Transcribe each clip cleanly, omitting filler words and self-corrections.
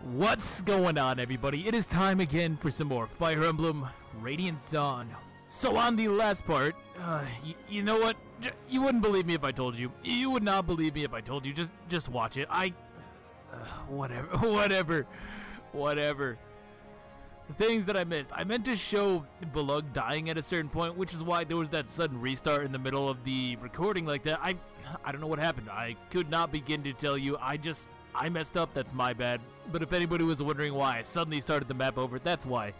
What's going on, everybody? It is time again for some more Fire Emblem Radiant Dawn. So on the last part, you know what? You wouldn't believe me if I told you. You would not believe me if I told you. Just watch it. Whatever. The things that I missed. I meant to show Belug dying at a certain point, which is why there was that sudden restart in the middle of the recording like that. I don't know what happened. I could not begin to tell you. I messed up, that's my bad. But if anybody was wondering why I suddenly started the map over, that's why.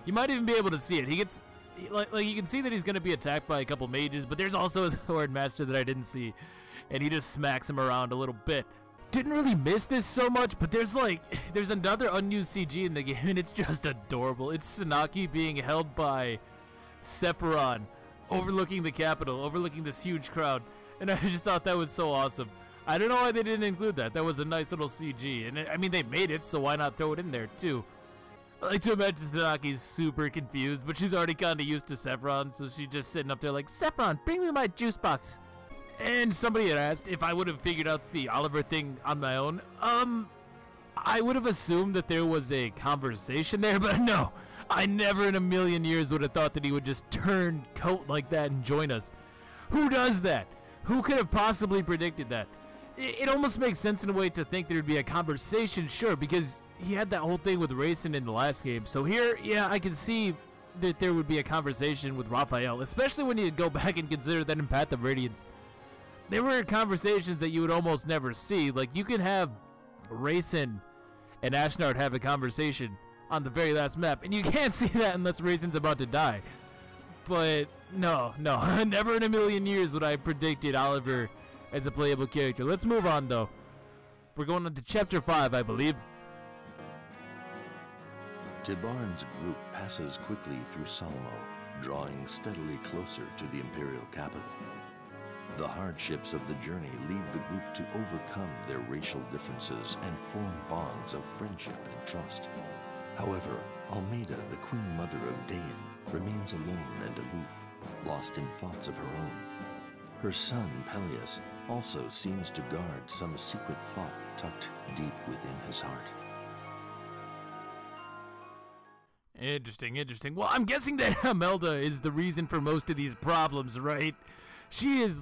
You might even be able to see it. Like you can see that he's going to be attacked by a couple mages, but there's also his Horde Master that I didn't see. And he just smacks him around a little bit. Didn't really miss this so much, but there's another unused CG in the game, and it's just adorable. It's Tsunaki being held by Sephiroth, overlooking the capital, overlooking this huge crowd. And I just thought that was so awesome. I don't know why they didn't include that. That was a nice little CG. And I mean, they made it, so why not throw it in there, too? I like to imagine Tsunaki's super confused, but she's already kind of used to Sephiroth, so she's just sitting up there like, Sephiroth, bring me my juice box. And somebody had asked if I would have figured out the Oliver thing on my own. I would have assumed that there was a conversation there, but no. I never in a million years would have thought that he would just turn coat like that and join us. Who does that? Who could have possibly predicted that? It almost makes sense in a way to think there'd be a conversation, sure, because he had that whole thing with racing in the last game. So here, yeah, I can see that there would be a conversation with Raphael, especially when you go back and consider that in Path of Radiance. There were conversations that you would almost never see. Like, you can have Raisin and Ashnard have a conversation on the very last map, and you can't see that unless Raisin's about to die. But no, never in a million years would I have predicted Oliver as a playable character. Let's move on, though. We're going on to Chapter 5, I believe. Tibarn's group passes quickly through Salmo, drawing steadily closer to the Imperial capital. The hardships of the journey lead the group to overcome their racial differences and form bonds of friendship and trust. However, Almeida, the Queen Mother of Dain, remains alone and aloof, lost in thoughts of her own. Her son, Peleus, also seems to guard some secret thought tucked deep within his heart. Interesting. Well, I'm guessing that Imelda is the reason for most of these problems, right? She is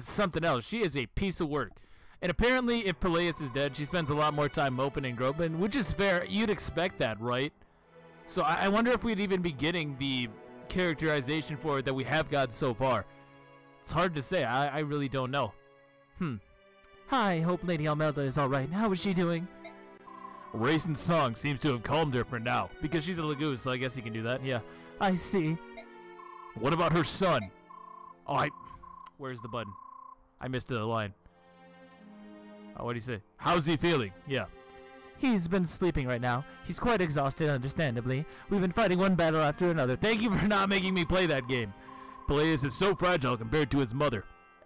something else. She is a piece of work. And apparently, if Peleus is dead, she spends a lot more time moping and groping, which is fair. You'd expect that, right? So I wonder if we'd even be getting the characterization for it that we have got so far. It's hard to say. I really don't know. Hi, hope Lady Almelda is alright. How is she doing? Raisin's song seems to have calmed her for now, because she's a Laguz, so I guess you can do that, yeah. I see. What about her son? Oh, where's the button? I missed the line. Oh, what'd he say? How's he feeling? Yeah. He's been sleeping right now. He's quite exhausted, understandably. We've been fighting one battle after another. Thank you for not making me play that game. Peleus is so fragile compared to his mother.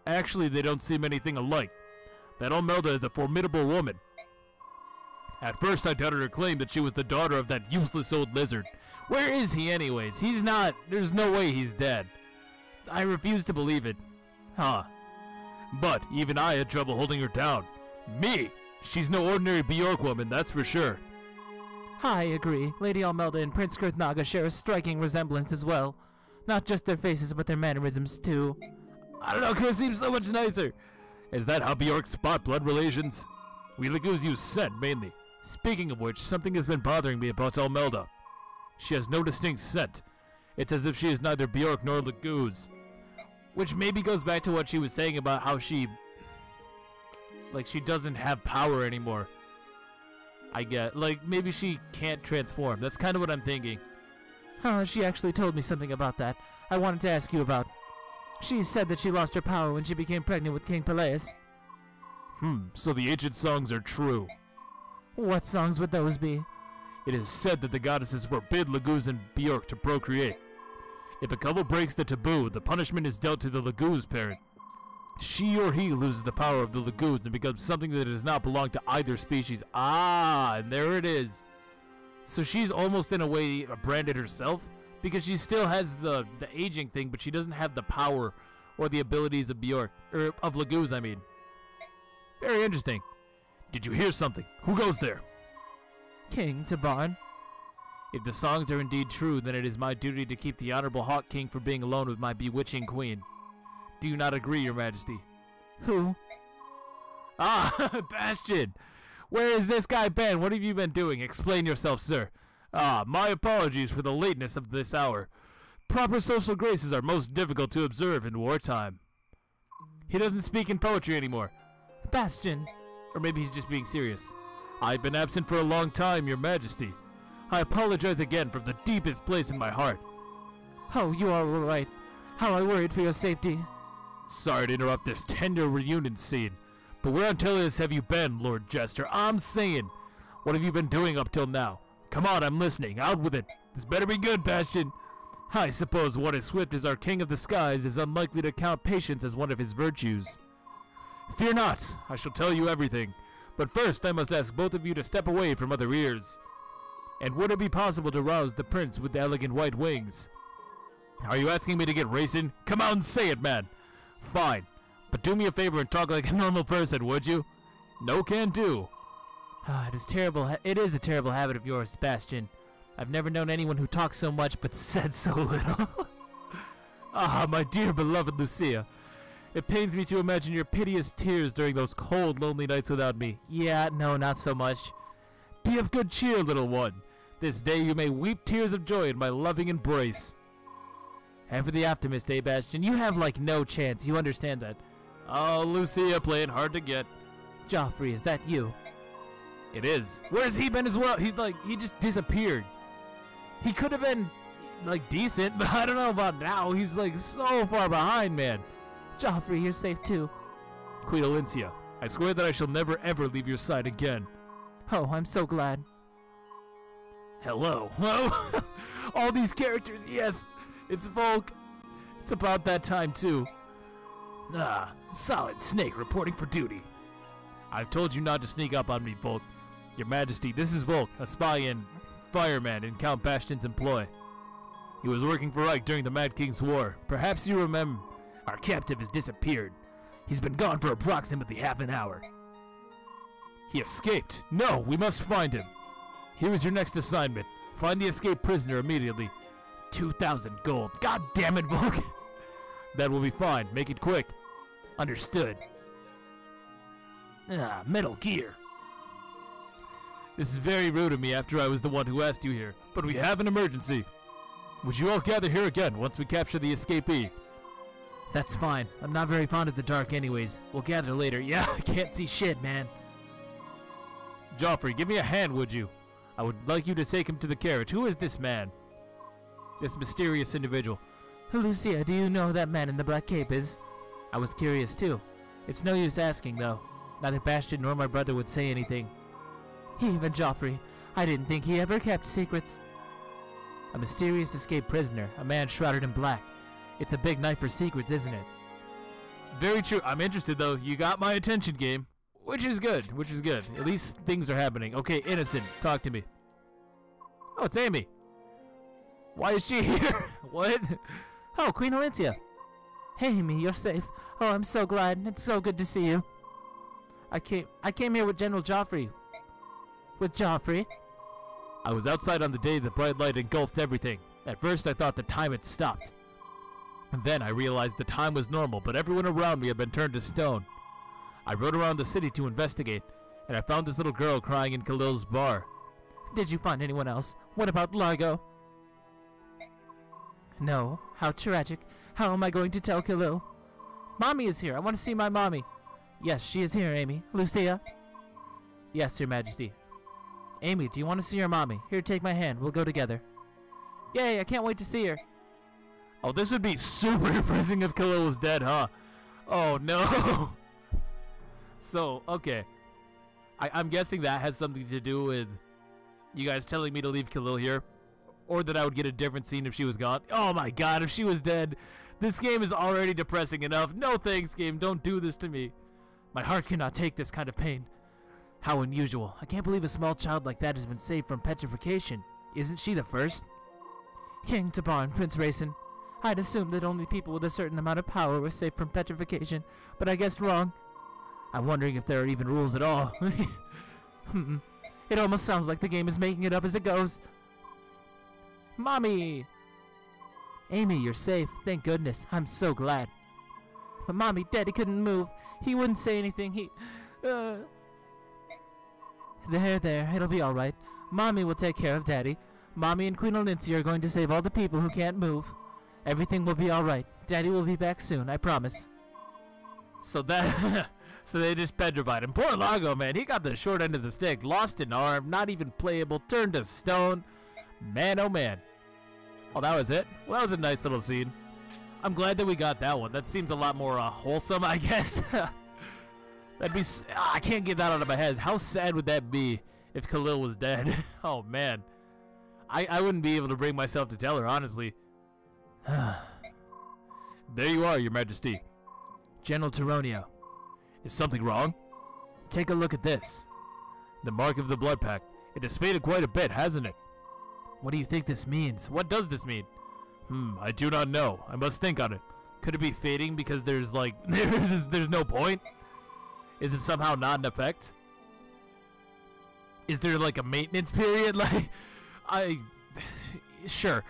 Actually, they don't seem anything alike. That Almelda is a formidable woman. At first, I doubted her claim that she was the daughter of that useless old lizard. Where is he anyways? He's not. There's no way he's dead. I refuse to believe it. Huh. But even I had trouble holding her down. Me! She's no ordinary Bjork woman, that's for sure. I agree. Lady Almelda and Prince Kurthnaga share a striking resemblance as well. Not just their faces, but their mannerisms, too. I don't know, Kurt seems so much nicer. Is that how Bjork spot blood relations? We Laguz use scent, mainly. Speaking of which, something has been bothering me about Almelda. She has no distinct scent. It's as if she is neither Bjork nor Laguz. Which maybe goes back to what she was saying about how she doesn't have power anymore. I get, maybe she can't transform. That's kind of what I'm thinking. She actually told me something about that. I wanted to ask you about. She said that she lost her power when she became pregnant with King Peleus. So the ancient songs are true. What songs would those be? It is said that the goddesses forbid Laguz and Bjork to procreate. If a couple breaks the taboo, the punishment is dealt to the Laguz parent. She or he loses the power of the Laguz and becomes something that does not belong to either species. And there it is. So she's almost in a way branded herself, because she still has the aging thing, but she doesn't have the power or the abilities of Bjork, or of Laguz, I mean. Very interesting. Did you hear something? Who goes there? King Tabarn. If the songs are indeed true, then it is my duty to keep the Honorable Hawk King from being alone with my bewitching queen. Do you not agree, Your Majesty? Who? Ah, Bastion! Where has this guy been? What have you been doing? Explain yourself, sir. Ah, my apologies for the lateness of this hour. Proper social graces are most difficult to observe in wartime. He doesn't speak in poetry anymore. Bastion. Or maybe he's just being serious. I've been absent for a long time, Your Majesty. I apologize again from the deepest place in my heart. Oh, you are all right. How I worried for your safety. Sorry to interrupt this tender reunion scene, but where on Telius have you been, Lord Jester? I'm saying, what have you been doing up till now? Come on, I'm listening. Out with it. This better be good, Bastion. I suppose what is swift as our King of the Skies is unlikely to count patience as one of his virtues. Fear not, I shall tell you everything. But first I must ask both of you to step away from other ears. And would it be possible to rouse the prince with the elegant white wings? Are you asking me to get racing? Come out and say it, man. Fine, but do me a favor and talk like a normal person, would you? No can do. It is terrible. It is a terrible habit of yours, Bastion. I've never known anyone who talked so much but said so little. Ah, my dear beloved Lucia. It pains me to imagine your piteous tears during those cold, lonely nights without me. Yeah, no, not so much. Be of good cheer, little one. This day you may weep tears of joy in my loving embrace. And for the optimist, eh, Bastion? You have, like, no chance. You understand that. Oh, Lucia, playing hard to get. Joffrey, is that you? It is. Where's he been as well? He just disappeared. He could have been, like, decent, but I don't know about now. He's, like, so far behind, man. Joffrey, you're safe, too. Queen Alincia, I swear that I shall never, ever leave your side again. Oh, I'm so glad. Hello. Oh, all these characters, yes. It's Volk. It's about that time, too. Ah, solid snake reporting for duty. I've told you not to sneak up on me, Volk. Your Majesty, this is Volk, a spy and fireman in Count Bastion's employ. He was working for Ike during the Mad King's War. Perhaps you remember. Our captive has disappeared. He's been gone for approximately half an hour. He escaped. No, we must find him. Here is your next assignment. Find the escaped prisoner immediately. 2,000 gold. God damn it, Volk. That will be fine. Make it quick. Understood. Ah, Metal Gear. This is very rude of me after I was the one who asked you here, but we have an emergency. Would you all gather here again once we capture the escapee? That's fine. I'm not very fond of the dark anyways. We'll gather later. Yeah, I can't see shit, man. Joffrey, give me a hand, would you? I would like you to take him to the carriage. Who is this man? This mysterious individual. Lucia, do you know who that man in the black cape is? I was curious too. It's no use asking though. Neither Bastion nor my brother would say anything. Even Joffrey. I didn't think he ever kept secrets. A mysterious escaped prisoner. A man shrouded in black. It's a big night for secrets, isn't it? Very true. I'm interested though. You got my attention, game. Which is good. Which is good. At least things are happening. Okay, Innocent. Talk to me. Oh, it's Amy. Why is she here? What? Oh, Queen Alincia. Hey, Amy, you're safe. Oh, I'm so glad. It's so good to see you. I came here with General Joffrey. With Joffrey? I was outside on the day the bright light engulfed everything. At first I thought the time had stopped. And then I realized the time was normal, but everyone around me had been turned to stone. I rode around the city to investigate, and I found this little girl crying in Khalil's bar. Did you find anyone else? What about Largo? No. How tragic. How am I going to tell Khalil? Mommy is here. I want to see my mommy. Yes, she is here, Amy. Lucia? Yes, Your Majesty. Amy, do you want to see your mommy? Here, take my hand. We'll go together. Yay, I can't wait to see her. Oh, this would be super depressing if Khalil was dead, huh? Oh, no. So, okay. I'm guessing that has something to do with you guys telling me to leave Khalil here. Or that I would get a different scene if she was gone. Oh my god, if she was dead. This game is already depressing enough. No thanks, game. Don't do this to me. My heart cannot take this kind of pain. How unusual. I can't believe a small child like that has been saved from petrification. Isn't she the first? King Tabarn, Prince Racin. I'd assumed that only people with a certain amount of power were safe from petrification, but I guessed wrong. I'm wondering if there are even rules at all. It almost sounds like the game is making it up as it goes. Mommy! Amy, you're safe. Thank goodness. I'm so glad. But Mommy, Daddy couldn't move. He wouldn't say anything. There. It'll be alright. Mommy will take care of Daddy. Mommy and Queen Olincy are going to save all the people who can't move. Everything will be alright. Daddy will be back soon, I promise. So that... So they just petrified him. Poor Lago, man. He got the short end of the stick. Lost an arm. Not even playable. Turned to stone. Man, oh man. Oh, that was it? Well, that was a nice little scene. I'm glad that we got that one. That seems a lot more wholesome, I guess. That'd be... I can't get that out of my head. How sad would that be if Khalil was dead? Oh, man. I wouldn't be able to bring myself to tell her, honestly. There you are, Your Majesty. General Tironio. Is something wrong? Take a look at this. The mark of the blood pact. It has faded quite a bit, hasn't it? What do you think this means? What does this mean? I do not know. I must think on it. Could it be fading because there's like there's no point? Is it somehow not in effect? Is there like a maintenance period? Like, sure.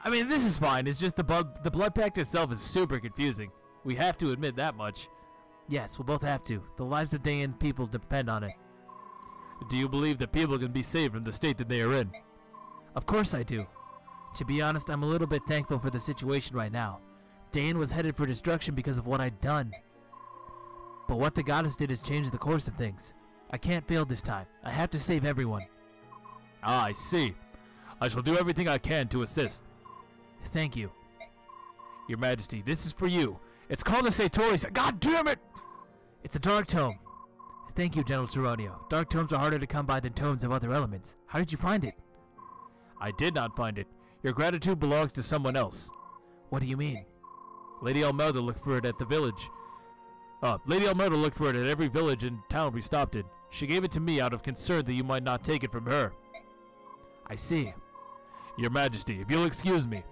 I mean, this is fine. It's just the blood pact itself is super confusing. We have to admit that much. Yes, we'll both have to. The lives of Dayan people depend on it. Do you believe that people can be saved from the state that they are in? Of course I do. To be honest, I'm a little bit thankful for the situation right now. Dayan was headed for destruction because of what I'd done. But what the goddess did has changed the course of things. I can't fail this time. I have to save everyone. Ah, I see. I shall do everything I can to assist. Thank you. Your Majesty, this is for you. It's called the Satori's. God damn it! It's a dark tome. Thank you, General Tironio. Dark tomes are harder to come by than tomes of other elements. How did you find it? I did not find it. Your gratitude belongs to someone else. What do you mean? Lady Almelda looked for it at the village. Lady Almelda looked for it at every village and town we stopped in. She gave it to me out of concern that you might not take it from her. I see. Your Majesty, if you'll excuse me.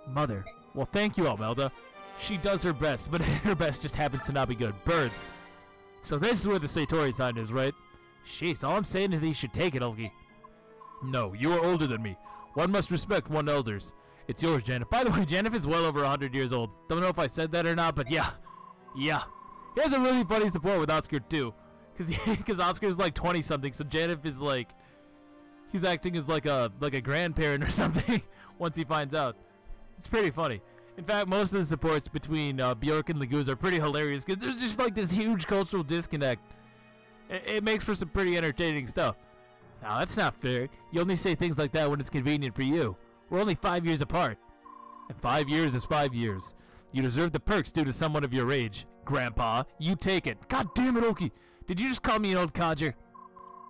Mother. Well, thank you, Almelda. She does her best, but her best just happens to not be good. Birds. So this is where the Satori sign is, right? Jeez, all I'm saying is that you should take it, Olgi. No, you are older than me. One must respect one's elders. It's yours, Janif. By the way, Janif is well over 100 years old. Don't know if I said that or not, but yeah. Yeah. He has a really funny support with Oscar, too. Because Oscar's like 20-something, so Janif is like... He's acting as like a grandparent or something once he finds out. It's pretty funny. In fact, most of the supports between Bjork and Leguz are pretty hilarious because there's just like this huge cultural disconnect. It makes for some pretty entertaining stuff. Now, that's not fair. You only say things like that when it's convenient for you. We're only 5 years apart. And 5 years is 5 years. You deserve the perks due to someone of your age. Grandpa, you take it. God damn it, Oki. Did you just call me an old codger?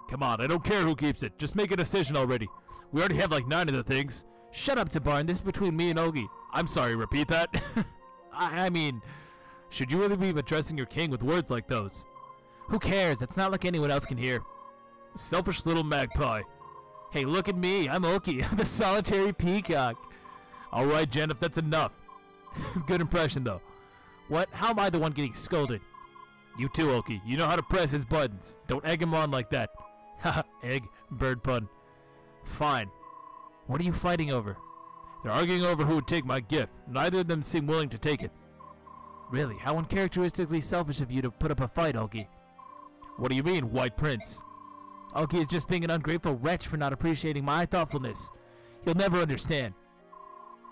Come on, I don't care who keeps it. Just make a decision already. We already have like 9 of the things. Shut up, Tabarn. This is between me and Ogi. I'm sorry, repeat that? I mean, should you really be addressing your king with words like those? Who cares? It's not like anyone else can hear. Selfish little magpie. Hey, look at me. I'm Oki. I'm the solitary peacock. Alright, Janif, that's enough. Good impression, though. What? How am I the one getting scolded? You too, Oki. You know how to press his buttons. Don't egg him on like that. Haha, egg. Bird pun. Fine. What are you fighting over? They're arguing over who would take my gift. Neither of them seem willing to take it. Really? How uncharacteristically selfish of you to put up a fight, Oki. What do you mean, White Prince? Oki is just being an ungrateful wretch for not appreciating my thoughtfulness. He'll never understand.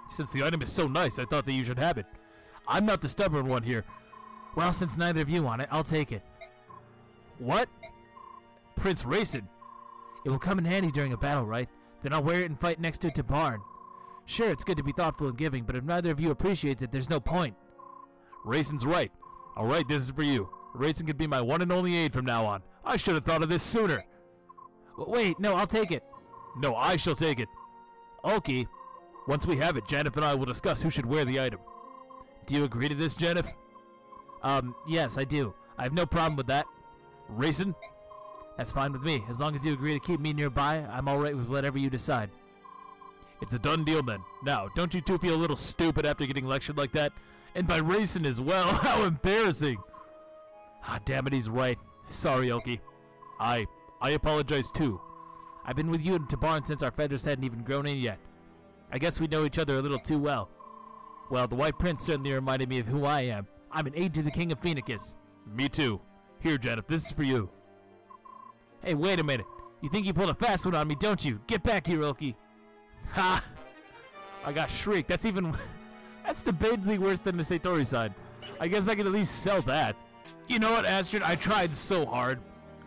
Since the item is so nice, I thought that you should have it. I'm not the stubborn one here. Well, since neither of you want it, I'll take it. What? Prince Racing. It will come in handy during a battle, right? Then I'll wear it and fight next to it to Barn. Sure, it's good to be thoughtful and giving, but if neither of you appreciates it, there's no point. Racin's right. Alright, this is for you. Racing could be my one and only aid from now on. I should have thought of this sooner. Wait, no, I'll take it. No, I shall take it. Okay. Once we have it, Janif and I will discuss who should wear the item. Do you agree to this, Janif? Yes, I do. I have no problem with that. Racing? That's fine with me. As long as you agree to keep me nearby, I'm alright with whatever you decide. It's a done deal then. Now, don't you two feel a little stupid after getting lectured like that? And by Racing as well. How embarrassing. Ah, damn it, he's right. Sorry, Oki. I I apologize too. I've been with you in Tabarn since our feathers hadn't even grown in yet. I guess we know each other a little too well. Well, the White Prince certainly reminded me of who I am. I'm an aide to the King of Phoenicus. Me too. Here, Janeth, this is for you. Hey, wait a minute. You think you pulled a fast one on me, don't you? Get back here, Ilky. Ha! I got shrieked. That's even... That's debatably worse than the Satori side. I guess I can at least sell that. You know what, Astrid? I tried so hard.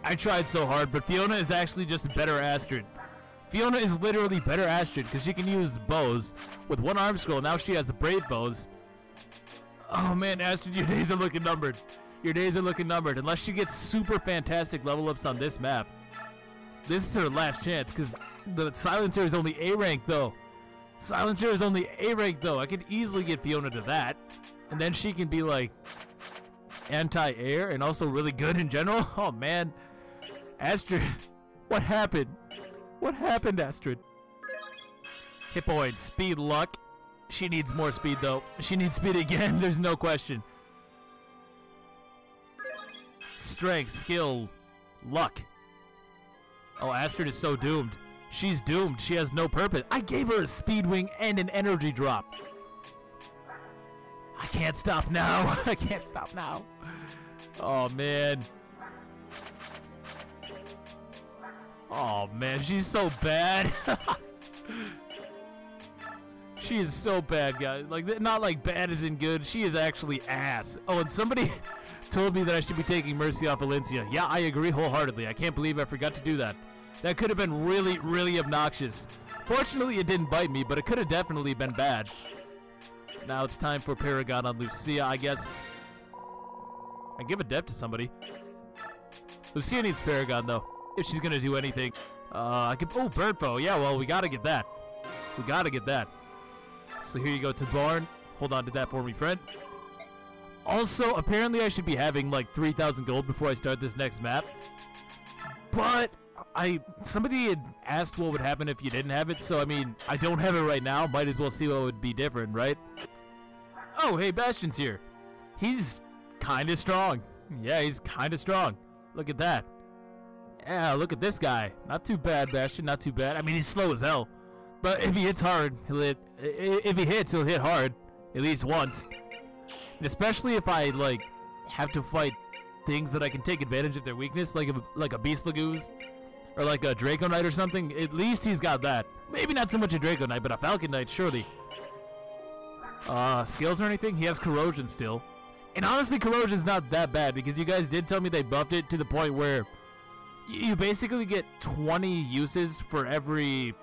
But Fiona is actually just better Astrid. Fiona is literally better Astrid because she can use bows with one arm scroll. Now she has brave bows. Oh man, Astrid, your days are looking numbered. Your days are looking numbered unless she gets super fantastic level ups on this map. This is her last chance because the Silencer is only A rank though. Silencer is only A rank though. I could easily get Fiona to that. And then she can be like anti-air and also really good in general. Oh man. Astrid, what happened? What happened, Astrid? Hippoid, speed, luck. She needs more speed though. She needs speed again, there's no question. Strength, skill, luck. Oh, Astrid is so doomed. She's doomed. She has no purpose. I gave her a speed wing and an energy drop. I can't stop now. I can't stop now. Oh, man. Oh, man. She's so bad. She is so bad, guys. Like, not like bad as in good. She is actually ass. Oh, and somebody told me that I should be taking Mercy off Valencia. Yeah, I agree wholeheartedly. I can't believe I forgot to do that. That could have been really, really obnoxious. Fortunately, it didn't bite me, but it could have definitely been bad. Now it's time for Paragon on Lucia, I guess. I give a dep to somebody. Lucia needs Paragon, though, if she's going to do anything. I could... Oh, Birdfoe. Yeah, well, we got to get that. We got to get that. So here you go, Tabarn. Hold on to that for me, friend. Also, apparently I should be having like 3,000 gold before I start this next map. But somebody had asked what would happen if you didn't have it, so I mean, I don't have it right now. Might as well see what would be different, right? Oh, hey, Bastion's here. He's kind of strong. Yeah, he's kind of strong. Look at that. Yeah, look at this guy. Not too bad, Bastion. Not too bad. I mean, he's slow as hell. But if he hits hard, he'll hit. If he hits, he'll hit hard. At least once. And especially if I, like, have to fight things that I can take advantage of their weakness, like a Beast Lagoose, or like a Draco Knight or something. At least he's got that. Maybe not so much a Draco Knight, but a Falcon Knight, surely. Skills or anything? He has Corrosion still. And honestly, Corrosion's not that bad, because you guys did tell me they buffed it to the point where you basically get 20 uses for every...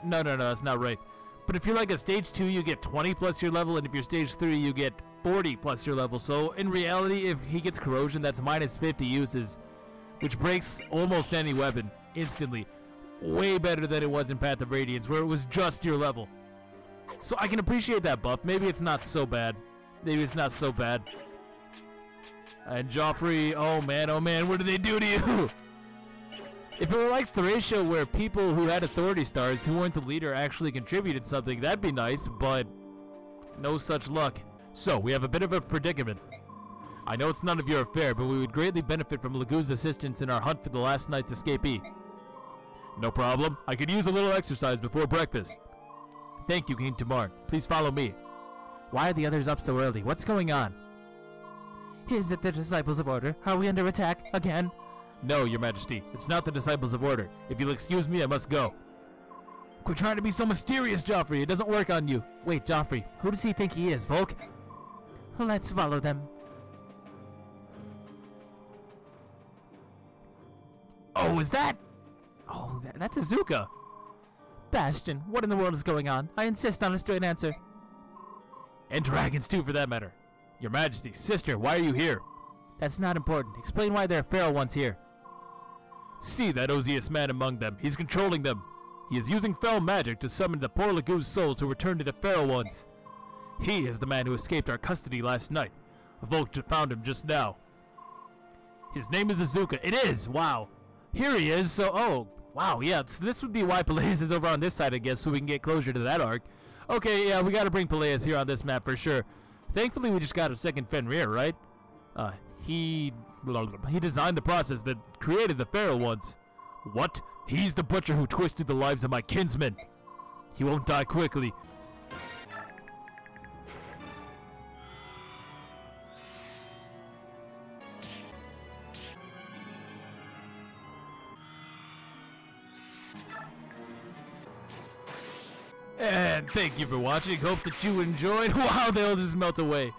No, that's not right. But if you're like a stage 2, you get 20 plus your level, and if you're stage 3, you get 40 plus your level. So in reality, if he gets Corrosion, that's minus 50 uses, which breaks almost any weapon instantly. Way better than it was in Path of Radiance, where it was just your level. So I can appreciate that buff. Maybe it's not so bad. Maybe it's not so bad. And Joffrey, oh man, what did they do to you? If it were like Thracia, where people who had authority stars who weren't the leader actually contributed something, that'd be nice, but no such luck. So, we have a bit of a predicament. I know it's none of your affair, but we would greatly benefit from Lagoo's assistance in our hunt for the last night's escapee. No problem. I could use a little exercise before breakfast. Thank you, King Tabarn. Please follow me. Why are the others up so early? What's going on? Is it the Disciples of Order? Are we under attack again? No, Your Majesty. It's not the Disciples of Order. If you'll excuse me, I must go. Quit trying to be so mysterious, Joffrey. It doesn't work on you. Wait, Joffrey. Who does he think he is, Volk? Let's follow them. Oh, is that? Oh, that's Azuka. Bastion, what in the world is going on? I insist on a straight answer. And dragons too, for that matter. Your Majesty, sister, why are you here? That's not important. Explain why there are feral ones here. See that osiest man among them. He's controlling them. He is using fell magic to summon the poor Lagoo's souls who returned to the feral ones. He is the man who escaped our custody last night. Volk found him just now. His name is Azuka. It is! Wow. Here he is, so... Oh, wow, yeah. So this would be why Peleus is over on this side, I guess, so we can get closer to that arc. Okay, yeah, we gotta bring Peleus here on this map for sure. Thankfully, we just got a second Fenrir, right? He designed the process that created the feral ones. What? He's the butcher who twisted the lives of my kinsmen. He won't die quickly. And thank you for watching. Hope that you enjoyed. Wow, they'll just melt away.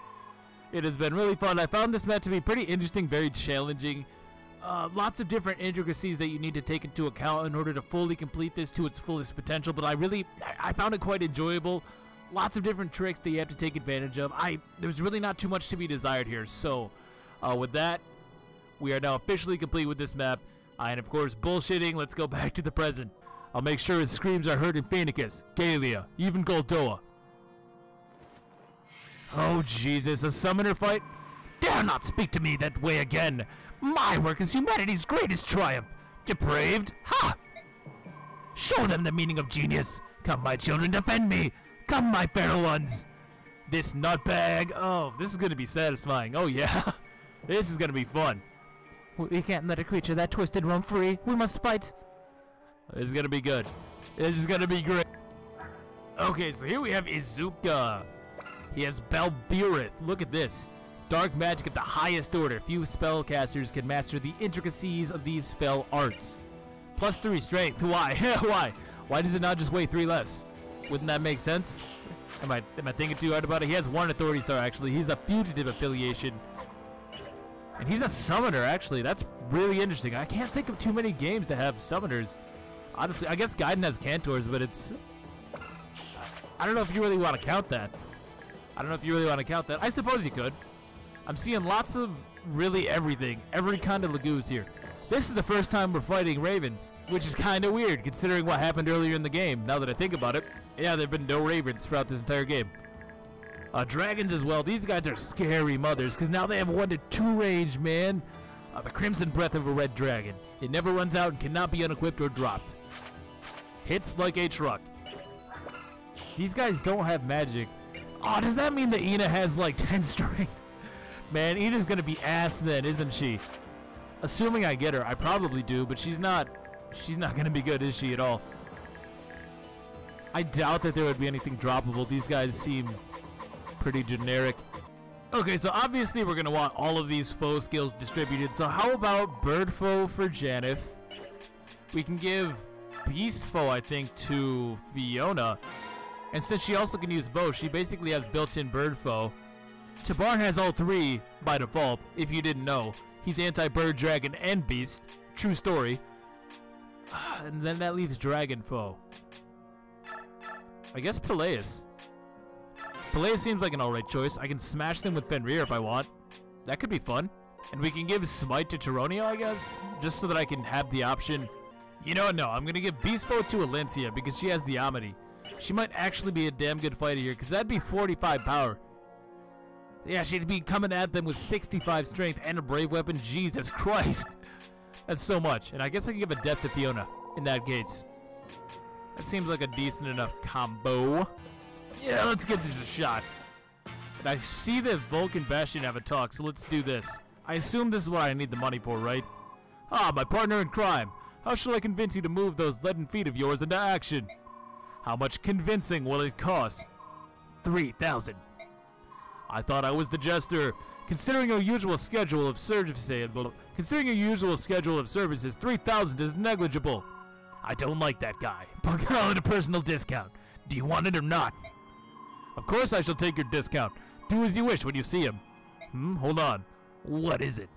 It has been really fun. I found this map to be pretty interesting, very challenging. Lots of different intricacies that you need to take into account in order to fully complete this to its fullest potential. But I found it quite enjoyable. Lots of different tricks that you have to take advantage of. There's really not too much to be desired here. So, with that, we are now officially complete with this map. And of course, bullshitting. Let's go back to the present. I'll make sure his screams are heard in Phoenicus, Gallia, even Goldoa. Oh, Jesus, a summoner fight? Dare not speak to me that way again. My work is humanity's greatest triumph. Depraved? Ha! Show them the meaning of genius. Come, my children, defend me. Come, my feral ones. This nutbag. Oh, this is going to be satisfying. Oh, yeah. This is going to be fun. We can't let a creature that twisted roam free. We must fight. This is gonna be good. This is gonna be great. Okay, so here we have Izuka. He has Balbirith. Look at this. Dark magic at the highest order. Few spellcasters can master the intricacies of these fell arts. +3 strength. Why? Why? Why does it not just weigh 3 less? Wouldn't that make sense? Am I thinking too hard about it? He has 1 authority star, actually. He's a fugitive affiliation. And he's a summoner, actually. That's really interesting. I can't think of too many games that have summoners. Honestly, I guess Gaiden has Cantors, but it's... I don't know if you really want to count that. I suppose you could. I'm seeing lots of really everything. Every kind of Lagoos here. This is the first time we're fighting Ravens, which is kind of weird considering what happened earlier in the game. Now that I think about it. Yeah, there have been no Ravens throughout this entire game. Dragons as well. These guys are scary mothers because now they have 1 to 2 range, man. The Crimson Breath of a Red Dragon. It never runs out and cannot be unequipped or dropped. Hits like a truck. These guys don't have magic. Oh, does that mean that Ina has like 10 strength? Man, Ina's gonna be ass then, isn't she? Assuming I get her, I probably do, but she's not gonna be good, is she, at all? I doubt that there would be anything droppable. These guys seem pretty generic. Okay, so obviously we're going to want all of these foe skills distributed. So how about Bird Foe for Janeth? We can give Beast Foe, I think, to Fiona. And since she also can use both, she basically has built-in Bird Foe. Tabarn has all 3 by default, if you didn't know. He's anti-Bird, Dragon, and Beast. True story. And then that leaves Dragon Foe. I guess Peleus. Peleus seems like an alright choice. I can smash them with Fenrir if I want. That could be fun. And we can give Smite to Tyronio, I guess? Just so that I can have the option. You know what? No, I'm going to give Beast Foe to Alencia because she has the Amity. She might actually be a damn good fighter here because that'd be 45 power. Yeah, she'd be coming at them with 65 strength and a brave weapon. Jesus Christ. That's so much. And I guess I can give a Death to Fiona in that case. That seems like a decent enough combo. Yeah, let's give this a shot. And I see that Vulcan and Bastion have a talk, so let's do this. I assume this is what I need the money for, right? Ah, my partner in crime. How shall I convince you to move those leaden feet of yours into action? How much convincing will it cost? 3,000. I thought I was the jester. Considering your usual schedule of services, 3,000 is negligible. I don't like that guy. But call it a personal discount. Do you want it or not? Of course I shall take your discount. Do as you wish when you see him. Hold on. What is it?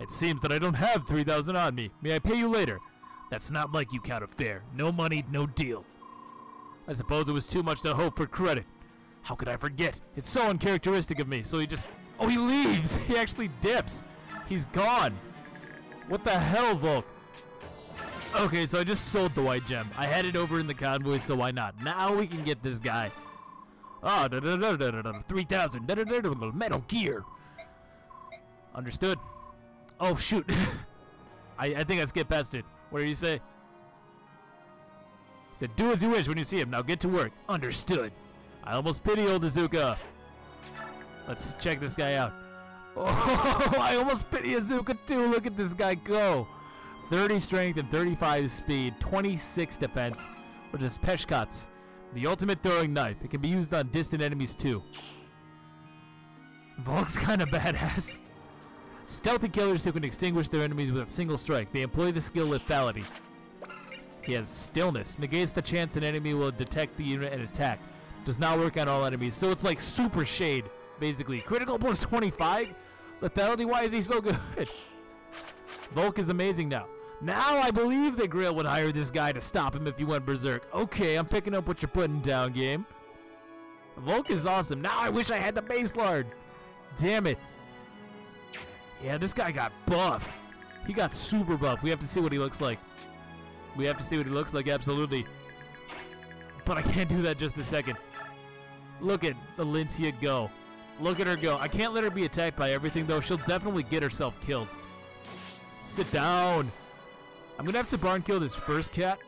It seems that I don't have 3,000 on me. May I pay you later? That's not like you, Count of Fair. No money, no deal. I suppose it was too much to hope for credit. How could I forget? It's so uncharacteristic of me. So he just... Oh, he leaves! He actually dips. He's gone. What the hell, Volk? Okay, so I just sold the white gem. I had it over in the convoy, so why not? Now we can get this guy. Ah, 3,000. Metal Gear. Understood. Oh, shoot. I think I skipped past it. What did you say? He said, do as you wish when you see him. Now get to work. Understood. I almost pity old Izuka. Let's check this guy out. Oh, I almost pity Azuka too. Look at this guy go. 30 strength and 35 speed, 26 defense, which is Peshkats, the ultimate throwing knife. It can be used on distant enemies too. Volk's kind of badass. Stealthy killers who can extinguish their enemies with a single strike. They employ the skill lethality. He has stillness. Negates the chance an enemy will detect the unit and attack. Does not work on all enemies. So it's like super shade, basically. Critical plus 25? Lethality, why is he so good? Volk is amazing now. Now I believe that Grail would hire this guy to stop him if he went berserk. Okay, I'm picking up what you're putting down, game. Volk is awesome. Now I wish I had the base lard. Damn it. Yeah, this guy got buff. He got super buff. We have to see what he looks like. We have to see what he looks like, absolutely. But I can't do that just a second. Look at Valencia go. Look at her go. I can't let her be attacked by everything, though. She'll definitely get herself killed. Sit down. I'm going to have to barn kill this first cat.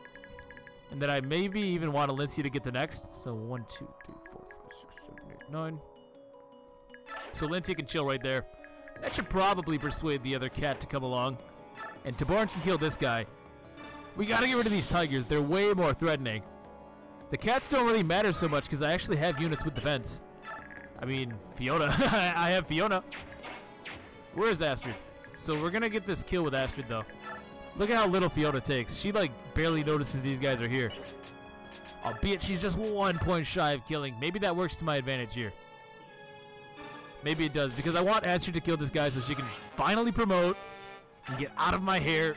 And then I maybe even want Valencia to get the next. So 1, 2, 3, 4, 5, 6, 7, 8, 9. So Valencia can chill right there. That should probably persuade the other cat to come along. And Tabarn can kill this guy. We got to get rid of these tigers. They're way more threatening. The cats don't really matter so much because I actually have units with defense. I mean, Fiona. I have Fiona. Where's Astrid? So we're going to get this kill with Astrid, though. Look at how little Fiona takes. She, like, barely notices these guys are here. Albeit she's just 1 point shy of killing. Maybe that works to my advantage here. Maybe it does, because I want Astrid to kill this guy so she can finally promote and get out of my hair.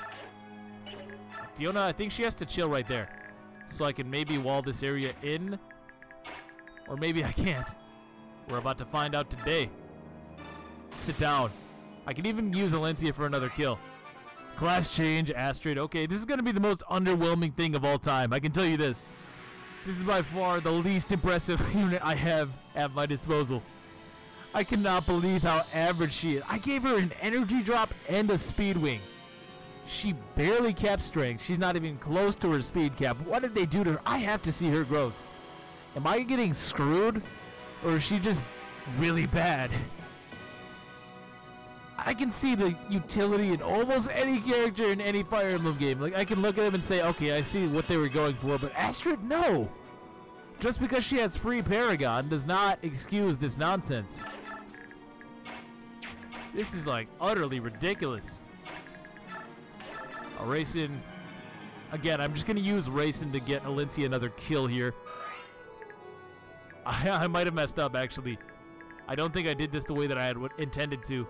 Fiona, I think she has to chill right there. So I can maybe wall this area in. Or maybe I can't. We're about to find out today. Sit down. I can even use Valencia for another kill. Class change, Astrid. Okay, this is going to be the most underwhelming thing of all time. I can tell you this. This is by far the least impressive unit I have at my disposal. I cannot believe how average she is. I gave her an energy drop and a speed wing. She barely capped strength. She's not even close to her speed cap. What did they do to her? I have to see her growth. Am I getting screwed? Or is she just really bad? I can see the utility in almost any character in any Fire Emblem game. Like, I can look at them and say, okay, I see what they were going for, but Astrid, no! Just because she has free Paragon does not excuse this nonsense. This is, like, utterly ridiculous. Racing. Again, I'm just going to use Racing to get Valencia another kill here. I might have messed up, actually. I don't think I did this the way that I had intended to.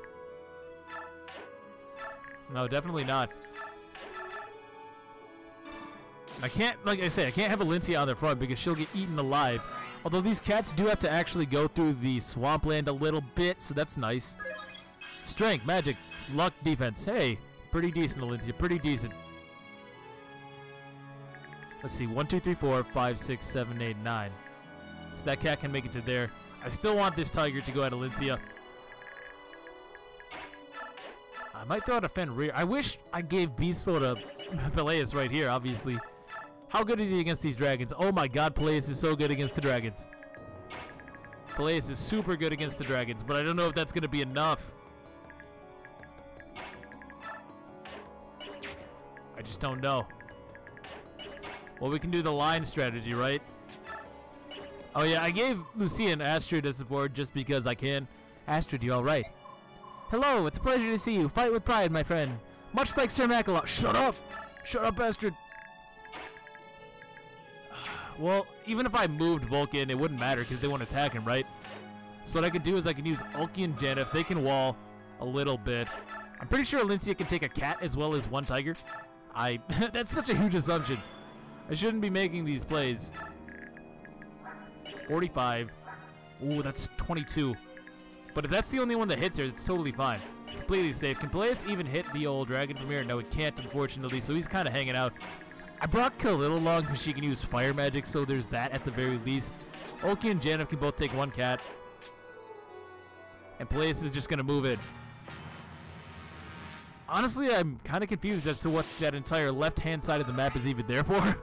No, definitely not. I can't, like I say, I can't have Valencia on the front because she'll get eaten alive. Although these cats do have to actually go through the swampland a little bit, so that's nice. Strength, magic, luck, defense. Hey, pretty decent, Valencia, pretty decent. Let's see, 1, 2, 3, 4, 5, 6, 7, 8, 9. So that cat can make it to there. I still want this tiger to go at Valencia. I might throw out a Fen rear. I wish I gave Beastful to Peleus right here, obviously. How good is he against these dragons? Oh my god, Peleus is so good against the dragons. Peleus is super good against the dragons, but I don't know if that's going to be enough. I just don't know. Well, we can do the line strategy, right? Oh yeah, I gave Lucia and Astrid as support just because I can. Astrid, you alright? Hello, it's a pleasure to see you. Fight with pride, my friend. Much like Sir Makalot. Shut up! Shut up, Astrid! Well, even if I moved Vulcan, it wouldn't matter because they won't attack him, right? So what I could do is I can use Ulki and Janeth. They can wall a little bit. I'm pretty sure Valencia can take a cat as well as one tiger. That's such a huge assumption. I shouldn't be making these plays. 45. Ooh, that's 22. But if that's the only one that hits her, it's totally fine. Completely safe. Can Peleus even hit the old dragon from here? No, it can't, unfortunately, so he's kind of hanging out. I brought Khalil along because she can use fire magic, so there's that at the very least. Ulki and Janeth can both take one cat. And Peleus is just going to move in. Honestly, I'm kind of confused as to what that entire left-hand side of the map is even there for.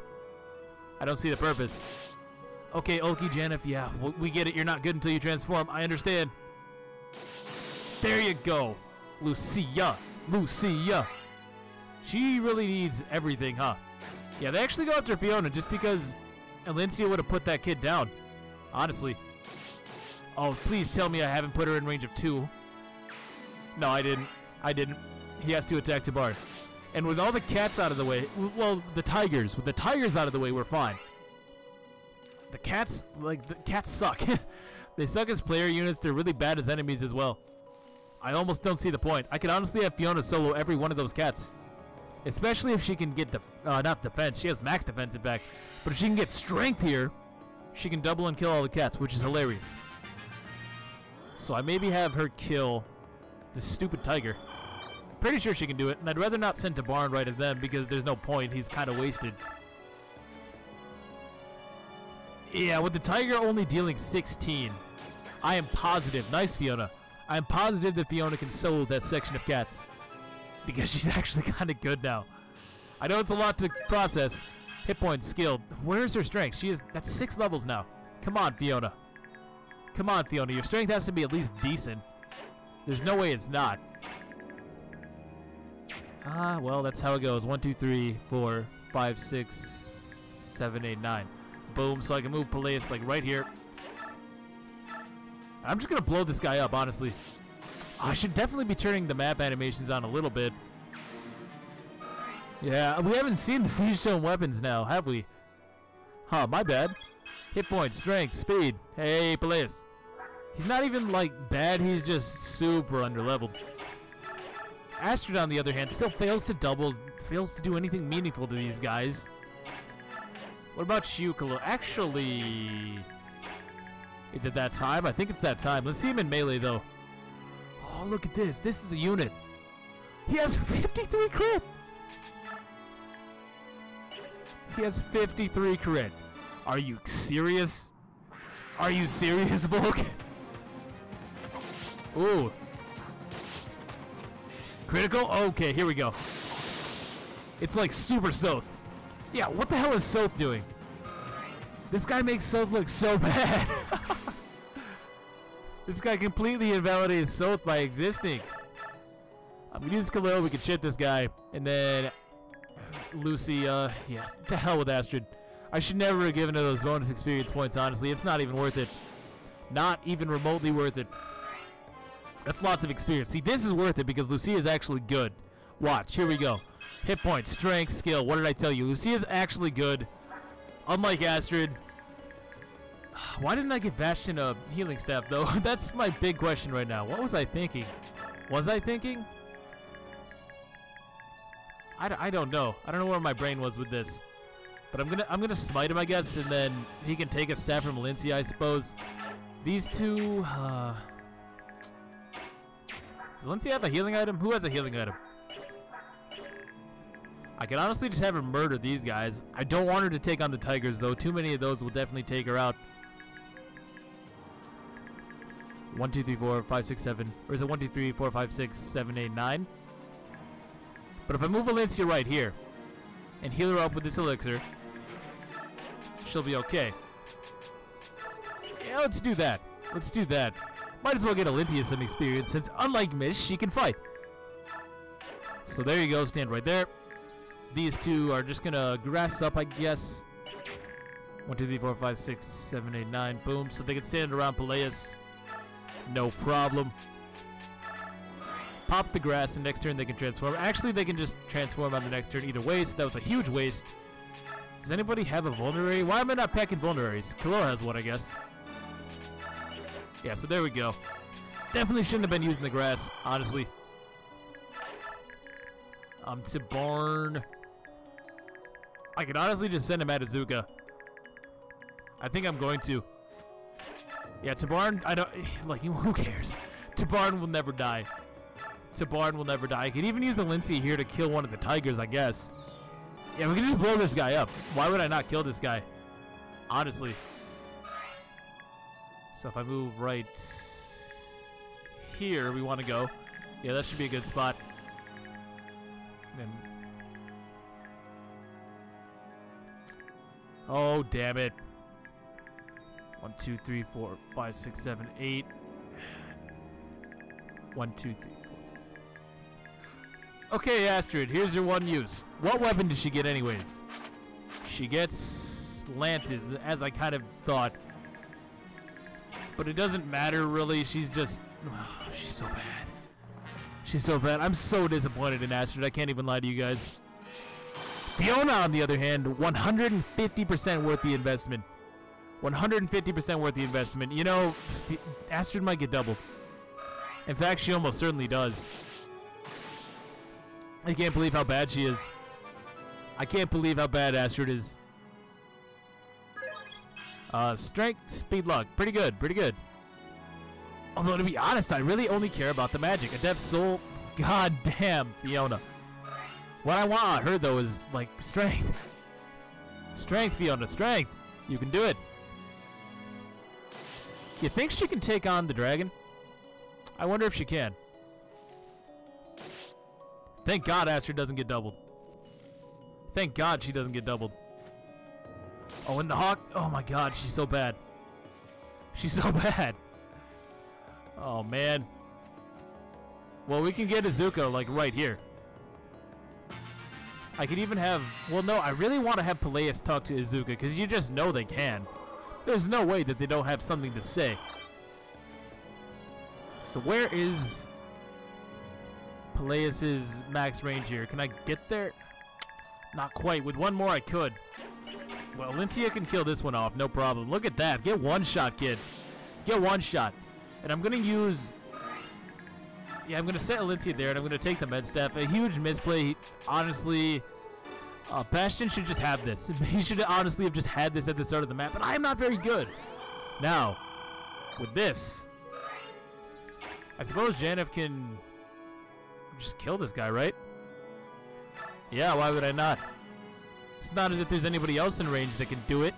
I don't see the purpose. Okay, Ulki, Janeth, yeah, we get it. You're not good until you transform. I understand. There you go. Lucia. Lucia. She really needs everything, huh? Yeah, they actually go after Fiona just because Alencia would have put that kid down. Honestly. Oh, please tell me I haven't put her in range of 2. No, I didn't. I didn't. He has to attack Tabarn. And with all the cats out of the way, well, the tigers. With the tigers out of the way, we're fine. The cats, like, the cats suck. They suck as player units. They're really bad as enemies as well. I almost don't see the point. I could honestly have Fiona solo every one of those cats. Especially if she can get, not defense. She has max defense in fact. But if she can get strength here, she can double and kill all the cats, which is hilarious. So I maybe have her kill this stupid tiger. Pretty sure she can do it, and I'd rather not send Tabarn right at them because there's no point. He's kind of wasted. Yeah, with the tiger only dealing 16, I am positive. Nice, Fiona. I am positive that Fiona can solo that section of cats because she's actually kind of good now. I know it's a lot to process. Hit points, skilled. Where's her strength? She is. That's 6 levels now. Come on, Fiona. Come on, Fiona. Your strength has to be at least decent. There's no way it's not. Well, that's how it goes. 1, 2, 3, 4, 5, 6, 7, 8, 9. Boom. So I can move Peleus like right here. I'm just gonna blow this guy up, honestly. I should definitely be turning the map animations on a little bit. Yeah, we haven't seen the Siege Stone weapons now, have we? Huh, my bad. Hit points, strength, speed. Hey, Peleus. He's not even, like, bad. He's just super underleveled. Astrid, on the other hand, still fails to double, fails to do anything meaningful to these guys. What about Shukalo? Actually, is it that time? I think it's that time. Let's see him in melee, though. Oh, look at this. This is a unit. He has 53 crit. He has 53 crit. Are you serious? Are you serious, Volk? Ooh. Critical? Okay, here we go. It's like super Soth. Yeah, what the hell is Soth doing? This guy makes Soth look so bad. This guy completely invalidates Soth by existing. I'm gonna use Khalil, we can ship this guy. And then Lucy, yeah, to hell with Astrid. I should never have given her those bonus experience points, honestly. It's not even worth it. Not even remotely worth it. That's lots of experience. See, this is worth it because Lucia is actually good. Watch, here we go. Hit points, strength, skill. What did I tell you? Lucia is actually good. Unlike Astrid. Why didn't I give Bastion a healing staff, though? That's my big question right now. What was I thinking? Was I thinking? I don't know. I don't know where my brain was with this. But I'm gonna smite him, I guess, and then he can take a staff from Valencia, I suppose. These two, does Valencia have a healing item? Who has a healing item? I can honestly just have her murder these guys. I don't want her to take on the tigers, though. Too many of those will definitely take her out. 1, 2, 3, 4, 5, 6, 7. Or is it 1, 2, 3, 4, 5, 6, 7, 8, 9? But if I move Valencia right here and heal her up with this elixir, she'll be okay. Yeah, let's do that. Let's do that. Might as well get Valencia some experience since, unlike Mish, she can fight. So there you go. Stand right there. These two are just going to grass up, I guess. 1, 2, 3, 4, 5, 6, 7, 8, 9. Boom. So they can stand around Peleus. No problem. Pop the grass, and next turn they can transform. Actually, they can just transform on the next turn either way, so that was a huge waste. Does anybody have a vulnerary? Why am I not packing vulneraries? Khalil has one, I guess. Yeah, so there we go. Definitely shouldn't have been using the grass, honestly. Tabarn. I could honestly just send him at Azuka. I think I'm going to. Yeah, Tabarn, I don't, like, who cares? Tabarn will never die. Tabarn will never die. I could even use Valencia here to kill one of the tigers, I guess. Yeah, we can just blow this guy up. Why would I not kill this guy? Honestly. So if I move right here, we want to go. Yeah, that should be a good spot. And oh, damn it. 1, 2, 3, 4, 5, 6, 7, 8. 1, 2, 3, 4. Okay, Astrid, here's your one use. What weapon does she get anyways? She gets lances, as I kind of thought. But it doesn't matter, really. She's just... she's so bad. She's so bad. I'm so disappointed in Astrid. I can't even lie to you guys. Fiona, on the other hand, 150% worth the investment. 150% worth the investment. You know, Astrid might get doubled. In fact, she almost certainly does. I can't believe how bad she is. I can't believe how bad Astrid is. Strength, speed, luck. Pretty good, pretty good. Although, to be honest, I really only care about the magic. Adept soul. God damn, Fiona. What I want on her, though, is, like, strength. Strength, Fiona, strength. You can do it. You think she can take on the dragon? I wonder if she can. Thank God Astrid doesn't get doubled. Thank God she doesn't get doubled. Oh, and the hawk. Oh, my God, she's so bad. She's so bad. Oh, man. Well, we can get Izuka, like, right here. I could even have... Well, no, I really want to have Peleus talk to Izuka, because you just know they can. There's no way that they don't have something to say. So where is Peleus's max range here? Can I get there? Not quite. With one more, I could. Well, Lincia can kill this one off, no problem. Look at that. Get one shot, kid. Get one shot. And I'm going to use... Yeah, I'm going to set Lincia there, and I'm going to take the med staff. A huge misplay. Honestly, Bastion should just have this. He should honestly have just had this at the start of the map, but I am not very good. Now, with this, I suppose Janeth can just kill this guy, right? Yeah, why would I not? It's not as if there's anybody else in range that can do it.